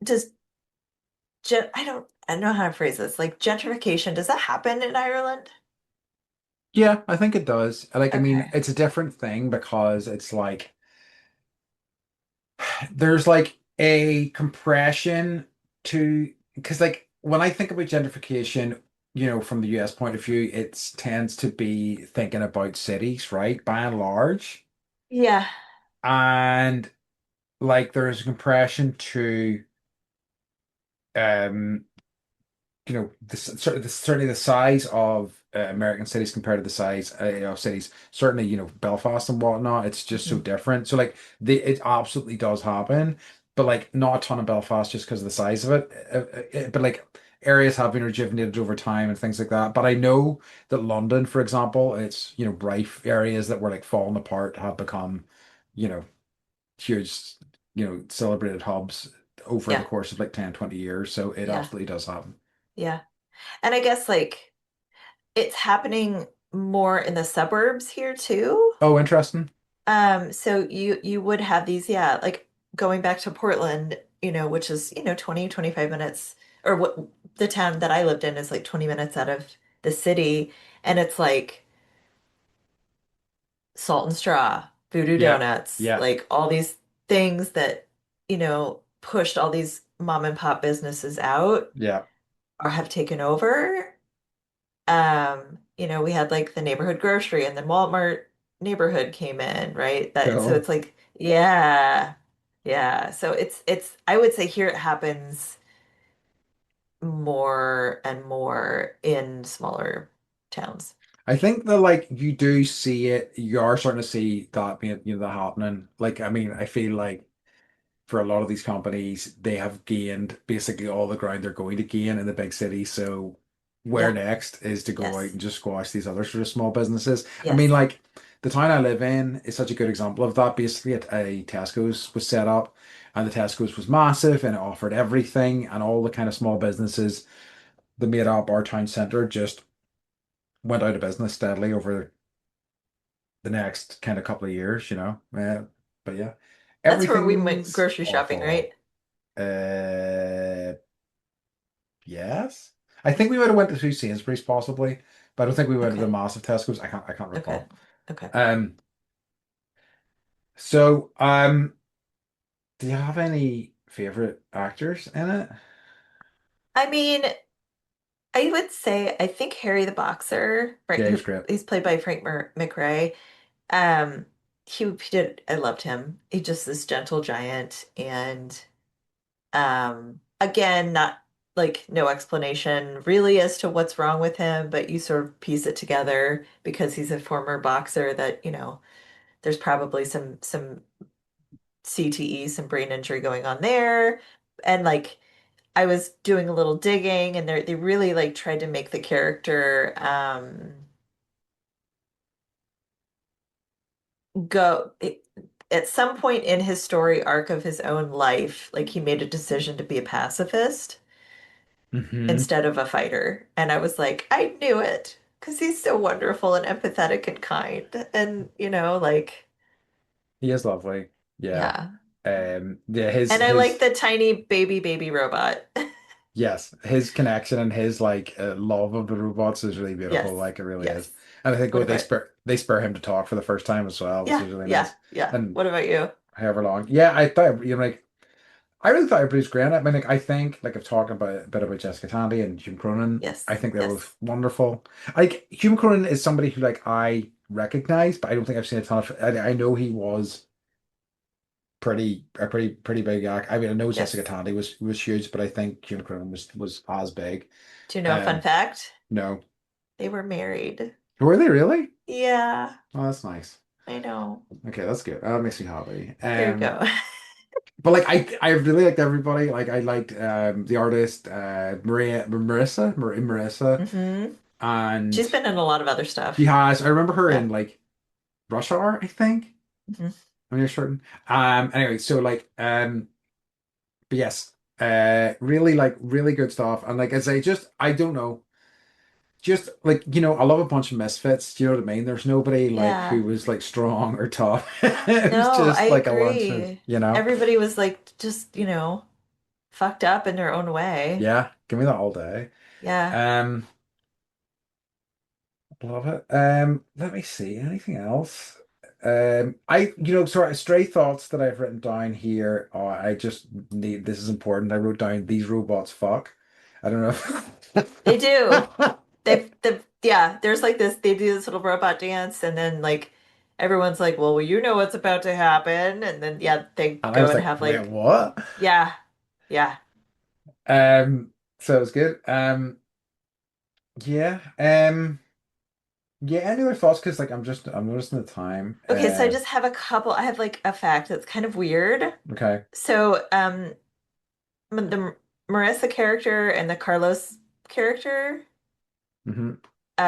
does I don't know how to phrase this. Like gentrification, does that happen in Ireland? Yeah, I think it does. Like, I mean, Okay. it's a different thing because it's like there's like a compression to because like when I think about gentrification, from the US point of view, it tends to be thinking about cities, right? By and large. Yeah. And like there's a compression to um certainly the size of American cities compared to the size of cities, certainly Belfast and whatnot. It's just so Mhm. different. So like it absolutely does happen, but like not a ton of Belfast just because of the size of it. But like areas have been rejuvenated over time and things like that. But I know that London, for example, it's rife areas that were like falling apart have become you know huge celebrated hubs over the Yeah. course of like 10, 20 years. So it Yeah. absolutely does happen. Yeah. And I guess like it's happening more in the suburbs here too. Oh, interesting. So you would have these, yeah, like going back to Portland, which is, 20, 25 minutes, or what the town that I lived in is like 20 minutes out of the city. And it's like Salt and Straw, Voodoo Yeah. Donuts, Yeah. like all these things that, pushed all these mom and pop businesses out Yeah. or have taken over. We had like the neighborhood grocery and then Walmart neighborhood came in, right? So Cool. it's like, yeah, yeah. So I would say here it happens more and more in smaller towns. I think that like you do see it, you are starting to see that being, that happening. Like, I mean, I feel like for a lot of these companies, they have gained basically all the ground they're going to gain in the big cities. So where Yeah. next is to go out Yes. and just squash these other sort of small businesses. I mean, Yes. like the town I live in is such a good example of that. Basically, a Tesco's was set up, and the Tesco's was massive and it offered everything, and all the kind of small businesses that made up our town centre just went out of business steadily over the next kind of couple of years. But yeah, That's where we went everything's grocery shopping, awful. right? Uh, yes. I think we would have went to two Sainsbury's possibly, but I don't think we went to the Okay. massive Tesco's. I can't Okay. recall. Okay. Um, so do you have any favorite actors in it? I mean, I would say I think Harry the Boxer, right? Yeah, he was great. He's played by Frank McRae. Um, he did. I loved him. He just this gentle giant, and again, not like no explanation really as to what's wrong with him, but you sort of piece it together because he's a former boxer that, there's probably some CTE, some brain injury going on there, and like I was doing a little digging, and they really like tried to make the character go at some point in his story arc of his own life, like he made a decision to be a pacifist Hmm. instead of a fighter. And I was like, I knew it because he's so wonderful and empathetic and kind. And, like, He is lovely. Yeah. yeah. Yeah, his And I like his the tiny baby robot. yes, his connection and his like love of the robots is really beautiful. Yes. Like it really is. Yes. And I think What they about, spur him to talk for the first time as well, which yeah, is really yeah, nice. yeah. And What about you? however long. Yeah, I thought like I really thought everybody was great. I mean, like I think like I've talked about a bit about Jessica Tandy and Hume Cronin. I Yes. think they're Yes. both wonderful. Like Hume Cronin is somebody who like I recognize, but I don't think I've seen a ton of. I know he was pretty big act. I mean, I know Jessica Yes. Tandy was huge, but I think Hume Cronin was as big. Do you know a fun Um, fact? no, They were married. were they really? Yeah, Oh, that's nice. I know. Okay, that's good. That makes me happy. There you go. But like I really liked everybody. Like I liked the artist Marissa, hmm and She's been in a lot of other she stuff. has. I remember her Yeah. in like Rush Hour, I think. hmm I'm not certain. Anyway, so like but yes, really like really good stuff. And like I say, just I don't know. Just like, I love a bunch of misfits. Do you know what I mean? There's nobody like who Yeah. was like strong or tough. It was No, I just like a lunch of, agree. Everybody was like just, fucked up in their own way. yeah, give me that all day. Yeah. Um, love it. Let me see. Anything else? Sorry, stray thoughts that I've written down here. Oh, I just need, this is important. I wrote down these robots fuck. I don't know. They do. Yeah, there's like this, they do this little robot dance, and then like everyone's like, well, you know what's about to happen. And then, yeah, they And I go was and like, have wait, like, what? yeah, yeah, So it was good. Yeah. Yeah, any other thoughts? Because like I'm noticing the time. Okay, so I just have a couple. I have like a fact that's kind of weird. Okay. So, the Marissa character and the Carlos character, Hmm.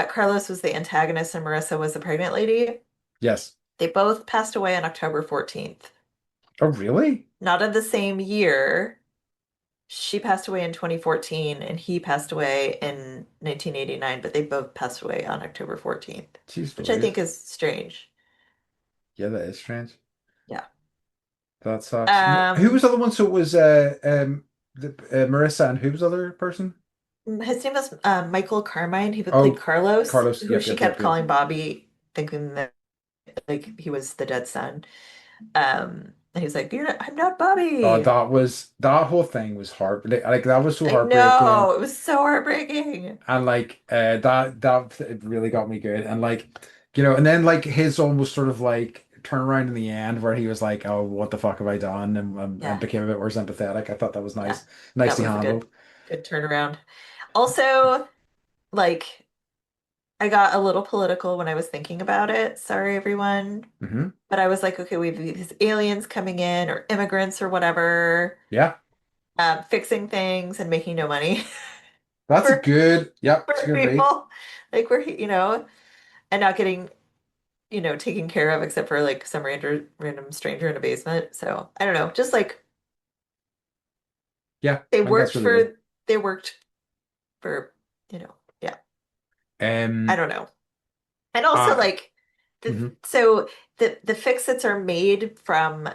Carlos was the antagonist and Marissa was the pregnant lady. Yes. They both passed away on October 14th. Oh, really? Not in the same year. She passed away in 2014 and he passed away in 1989, but they both passed away on October 14th, Jeez which I think Louise. is strange. Yeah, that is strange. Yeah. That sucks. Who was Um, the other one? So it was Marissa, and who was the other person? his name was Michael Carmine. He played Oh, Carlos, Carlos. who Yep, she yep, yep, kept yep. calling Bobby, thinking that like he was the dead son. And he was like, "You're not, I'm not Bobby." That whole thing was heart like that was so I heartbreaking. know, it was so heartbreaking. And like that it really got me good. And like, and then like his almost sort of like turnaround in the end where he was like, "Oh, what the fuck have I done?" and Yeah, became a bit more sympathetic. I thought that was yeah, nice, that nicely was a handled. good turnaround. Also, like I got a little political when I was thinking about it. Sorry, everyone. Hmm. But I was like, okay, we have these aliens coming in or immigrants or whatever, Yeah, fixing things and making no money that's a for good. Yep, it's a for good read. people. Like and not getting, taken care of except for like some random stranger in a basement. So I don't know. Just like Yeah, they I think that's worked really good. for they worked for, yeah. I Um, don't know. And also uh, like mhm. the fix-its are made from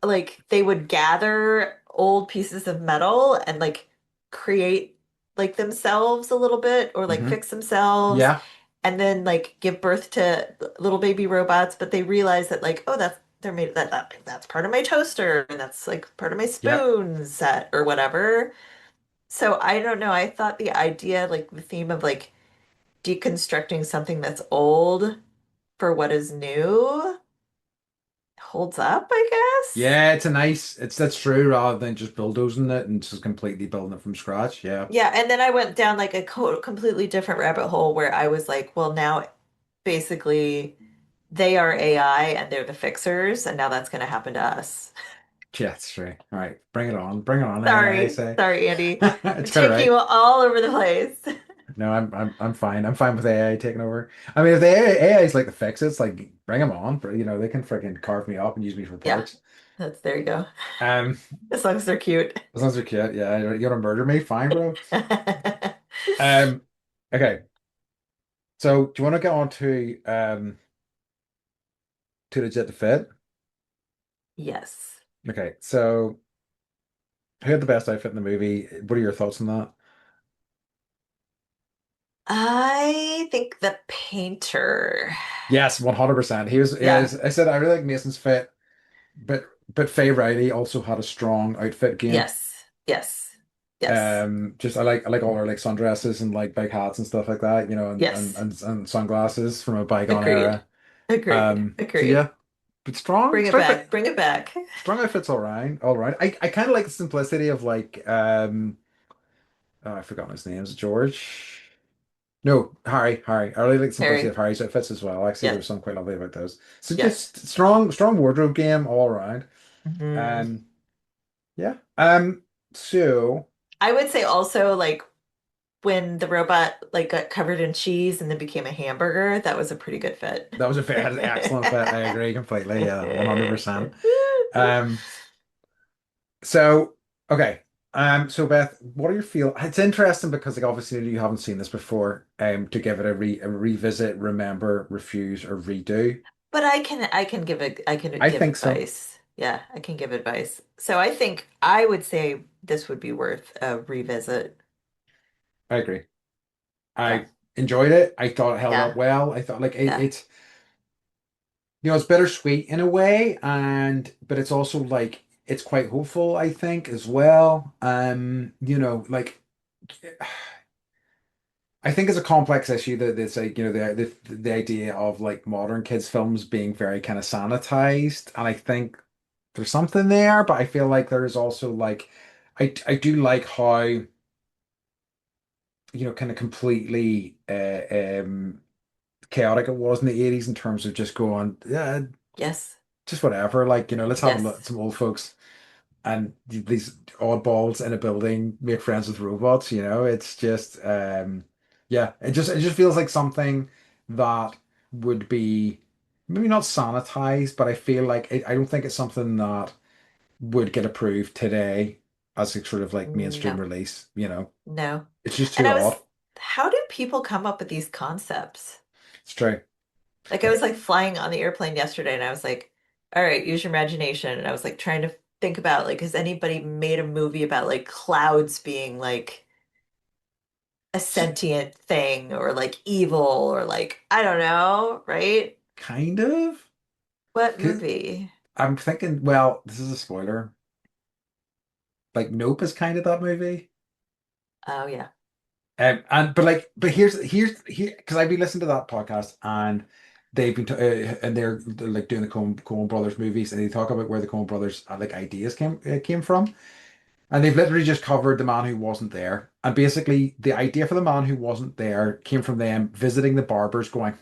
like they would gather old pieces of metal and like create like themselves a little bit or like Hmm. fix themselves Yeah, and then like give birth to little baby robots, but they realize that like, oh, they're made that's part of my toaster and that's like part of my yep. spoon set or whatever. So I don't know. I thought the idea, like the theme of like deconstructing something that's old for what is new holds up, I guess. Yeah, that's true, rather than just bulldozing it and just completely building it from scratch. Yeah. Yeah, and then I went down like a completely different rabbit hole where I was like, well, now basically they are AI and they're the fixers, and now that's going to happen to us. Yeah, that's true. All right, bring it on. Bring it on, AI, I Sorry, say. sorry, Andy. I'm It's quite all taking you right. all over the place. No, I'm fine. I'm fine with AI taking over. I mean, if the AI is like the fix, it's like bring them on. But they can freaking carve me up and use me for Yeah, parts. there you go. Um, As long as they're cute. as long as they're cute, yeah. You want to murder me? Fine, bro. Um, okay. So do you want to get on to legit the fit? Yes. Okay. So who had the best outfit in the movie? What are your thoughts on that? I think the painter. Yes, 100%. He was, yeah, Yeah. I said I really like Mason's fit, but Faye Riley also had a strong outfit game. Yes. Yes. Yes. Just I like all her like sundresses and like big hats and stuff like that, Yes. and sunglasses from a bygone Agreed. era. Agreed. So Agreed. yeah, but strong, Bring it back. Bring it back. strong outfits all right, all right. I kind of like the simplicity of like oh, I've forgotten his name. Is it George? No, Harry. I really like the simplicity of Harry. Harry's outfits as well. Actually, Yeah. there's some quite lovely about those. So Yes. just strong wardrobe game all around. Hmm. Um, yeah. So I would say also like when the robot like got covered in cheese and then became a hamburger, that was a pretty good fit. that was a very excellent fit. I agree completely. Yeah, 100%. Um, so okay. So Beth, what are your feel? It's interesting because like obviously you haven't seen this before. To give it a revisit, remember, refuse, or redo. But I can I give think so. advice. Yeah, I can give advice. So I think I would say this would be worth a revisit. I agree. Yeah. I enjoyed it. I thought it held up Yeah. well. I thought like Yeah. it's bittersweet in a way, and but it's also like it's quite hopeful, I think, as well. Like I think it's a complex issue that it's like, the idea of like modern kids films being very kind of sanitized. And I think there's something there, but I feel like there is also like I do like how, kind of completely chaotic it was in the 80s in terms of just going, yeah, Yes. just whatever. Like, let's have a Yes. look, some old folks and these oddballs in a building make friends with robots. It's just, yeah, it just feels like something that would be maybe not sanitized, but I feel like I don't think it's something that would get approved today as a sort of like mainstream No. release. No. It's just And too odd. how do people come up with these concepts? It's true. Like I Like, was like flying on the airplane yesterday and I was like, all right, use your imagination. And I was like trying to think about like, has anybody made a movie about like clouds being like a S- sentient thing or like evil or like, I don't know, right? Kind of. What 'Cause movie? I'm thinking, well, this is a spoiler. Like Nope is kind of that movie. Oh yeah. And but here's here because I've been listening to that podcast and they've been and they're like doing the Coen Brothers movies and they talk about where the Coen Brothers like ideas came from. And they've literally just covered The Man Who Wasn't There. And basically, the idea for The Man Who Wasn't There came from them visiting the barbers, going,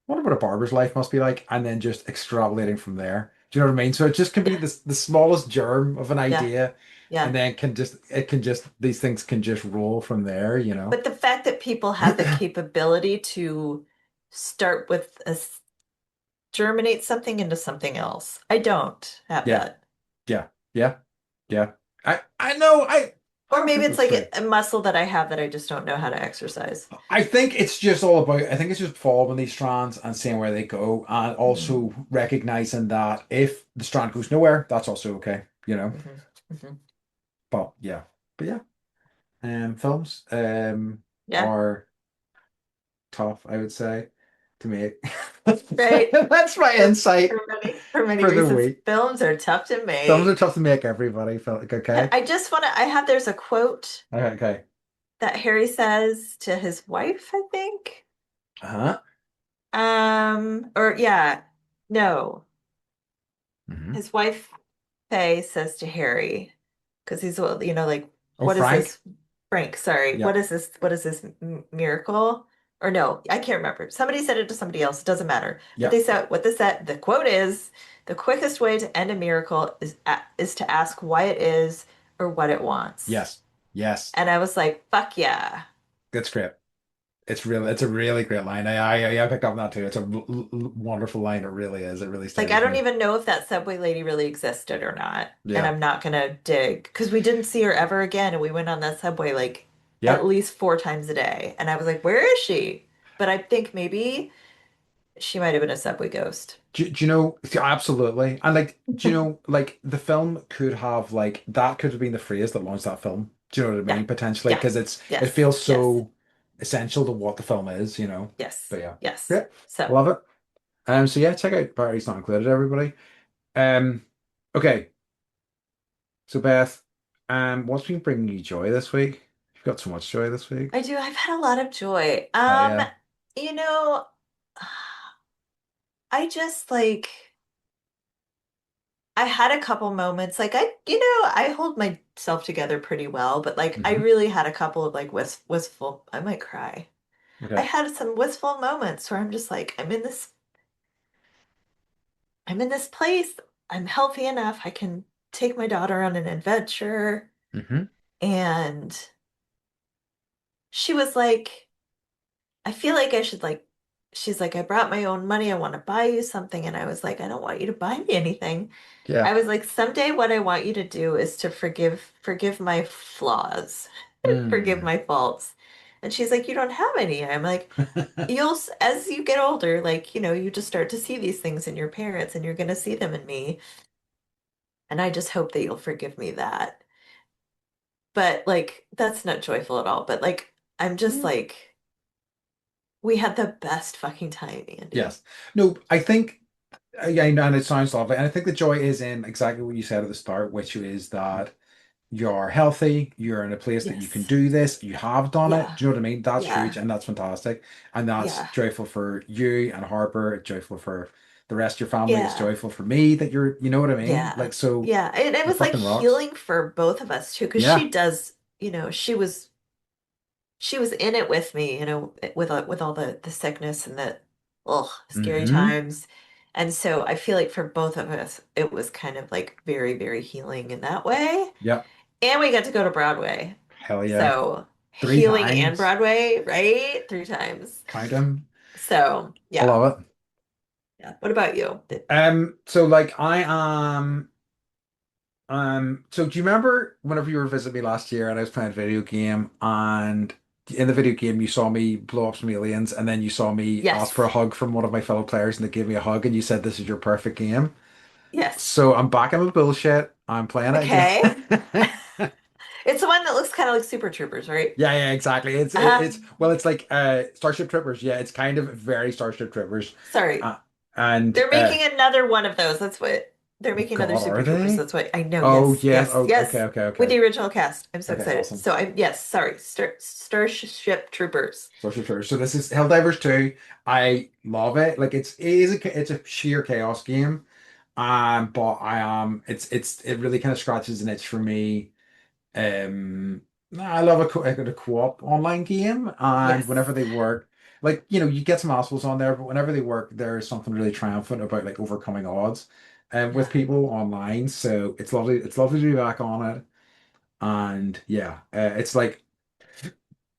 wonder what a barber's life must be like, and then just extrapolating from there. Do you know what I mean? So it just can be Yeah. the smallest germ of an Yeah. idea, and Yeah. then it can just these things can just roll from there, you know? But the fact that people have the capability to start with germinate something into something else. I don't have Yeah, that. yeah, yeah, yeah. I know, I Or don't maybe think it's that's like true. a muscle that I have that I just don't know how to exercise. I think it's just all about, I think it's just following these strands and seeing where they go, and Mm-hmm. also recognizing that if the strand goes nowhere, that's also okay, you know? Hmm. Hmm. But yeah, but yeah, films Yeah. are tough, I would say, to make. Right. That's my insight For many for the reasons, week. films are tough to Films are make. tough to make, everybody. Felt like okay. I just want to, I have, there's a quote Okay, okay. that Harry says to his wife, I think. Uh-huh. Or yeah, no, Hmm. his wife Faye says to Harry, because he's, well, like, Oh, what is Frank? this? Frank, sorry, Yeah. what is this miracle? Or no, I can't remember. Somebody said it to somebody else. It doesn't matter. But Yeah. they said what this said. The quote is, "The quickest way to end a miracle is to ask why it is or what it wants." Yes. Yes. And I was like, "Fuck yeah!" That's great. It's a really great line. I picked up on that too. It's a wonderful line. It really is. It really stayed Like, I with don't me. even know if that subway lady really existed or not. And Yeah. I'm not gonna dig because we didn't see her ever again. And we went on that subway like at Yeah. least 4 times a day. And I was like, where is she? But I think maybe she might have been a subway ghost. Do you know, absolutely. And like, do you know, like the film could have like that could have been the phrase that launched that film. Do you know what I Yeah. mean? Potentially, Yeah. because it Yes. feels Yes. so essential to what the film is, you know. Yes. But yeah. Yes. Yeah. So Love it. So yeah, check out Batteries Not Included, everybody. Um, okay. So Beth, what's been bringing you joy this week? You've got so much joy this week. I do. I've had a lot of joy. Hell yeah. You know, I just like I had a couple moments like I hold myself together pretty well, but like I Hmm. really had a couple of like wistful, I might cry. I Okay. had some wistful moments where I'm just like I'm in this place. I'm healthy enough. I can take my daughter on an adventure. Hmm. And she was like, I feel like I should like, she's like, I brought my own money. I want to buy you something. And I was like, I don't want you to buy me anything. Yeah. I was like, someday what I want you to do is to forgive my flaws, forgive Mm. my faults. And she's like, you don't have any. I'm like, as you get older, like, you just start to see these things in your parents and you're going to see them in me. And I just hope that you'll forgive me that. But like, that's not joyful at all. But like, I'm just like, we had the best fucking time, Andy. Yes. No, I think yeah, and it sounds lovely. And I think the joy is in exactly what you said at the start, which is that you're healthy, you're in a place that you can Yes. do this, you have done it. Yeah. Do you know what I mean? That's huge Yeah. and that's fantastic. And that's Yeah. joyful for you and Harper, it's joyful for the rest of your family. It's Yeah. joyful for me that you know what I mean? Yeah. Like, so Yeah. And it it was like fucking rocks. healing for both of us too, because Yeah. she does, she was in it with me, with all the sickness and the scary Hmm. times. And so I feel like for both of us, it was kind of like very, very healing in that way. Yep. And we got to go to Broadway. Hell yeah. So Three healing and times. Broadway, right? 3 times. Count them. So I yeah. love it. Yeah. What about you? So like I am so do you remember whenever you were visiting me last year and I was playing a video game and in the video game, you saw me blow up some aliens, and then you saw me ask for a Yes. hug from one of my fellow players, and they gave me a hug, and you said this is your perfect game. Yes. So I'm back in the bullshit. I'm playing it Okay. again. It's the one that looks kind of like Super Troopers, right? Yeah, yeah, exactly. It's Um, well, it's like Starship Troopers. Yeah, it's kind of very Starship Troopers. sorry. Uh, and They're making another one of those. That's what they're oh making another God, are Super Troopers. they? That's what I know. Oh Yes, yes. yes, Oh, okay, yes. okay, With okay. the original cast. I'm so Okay, excited. awesome. So I'm yes, sorry. Starship Troopers. Starship Troopers. So this is Helldivers 2. I love it. Like it's a sheer chaos game. But I it really kind of scratches an itch for me. I love a co-op online game, and whenever Yes. they work, like you get some assholes on there, but whenever they work, there is something really triumphant about like overcoming odds, with Yeah. people online. So it's lovely. It's lovely to be back on it, and yeah, it's like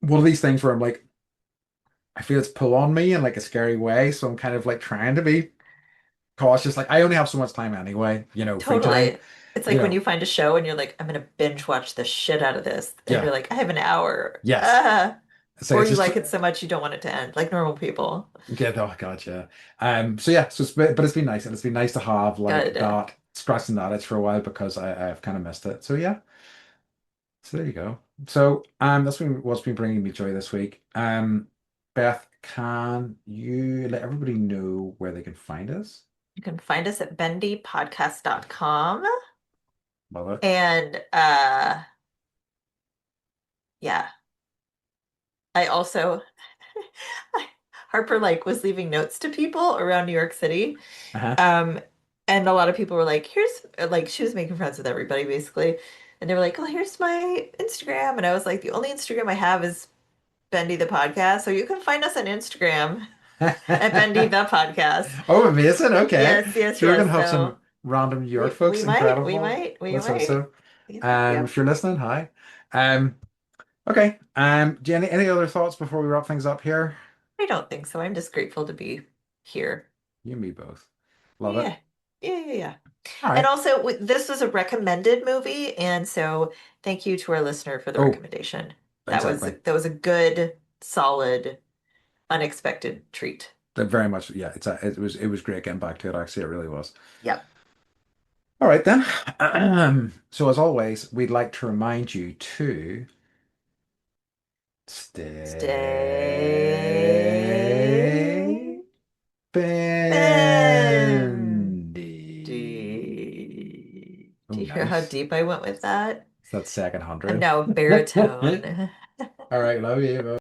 one of these things where I'm like, I feel it's pull on me in like a scary way, so I'm kind of like trying to be cautious. Like I only have so much time anyway, free time, Totally. It's you like when know. you find a show and you're like, I'm gonna binge watch the shit out of this. And Yeah, you're like, I have an hour. yes. So Or it's you just like it so much you don't want it to end, like normal people. yeah, oh God, yeah. So yeah, but it's been nice, and it's been nice to have like Good. that scratching that itch for a while because I've kind of missed it. So yeah, so there you go. So that's been what's been bringing me joy this week. Beth, can you let everybody know where they can find us? You can find us at bendypodcast.com. Love it. And yeah, I also Harper like was leaving notes to people around New York City. Uh-huh. Um, and a lot of people were like, here's like she was making friends with everybody basically. And they were like, oh, here's my Instagram. And I was like, the only Instagram I have is Bendy the podcast. So you can find us on Instagram at Bendy the podcast. Oh, amazing. Okay. Yes, yes, So we're gonna yes. have some So random New York we folks. might, we Incredible. might, we Let's hope might. so. Yep, If yep. you're listening, hi. Um, okay. Do you any other thoughts before we wrap things up here? I don't think so. I'm just grateful to be here. You and me both. Love it. Yeah. Yeah, yeah, yeah. All And right. also, this was a recommended movie, and so thank you to our listener for the Oh, recommendation. exactly. That was a good, solid, unexpected treat. Very much. Yeah. It was great getting back to it. Actually, it really was. Yep. All right then. So as always, we'd like to remind you to Stay stay bendy. bendy. Oh, Do you hear how nice. deep I went with that? It's that second I'm hundred. now baritone. All right, love you.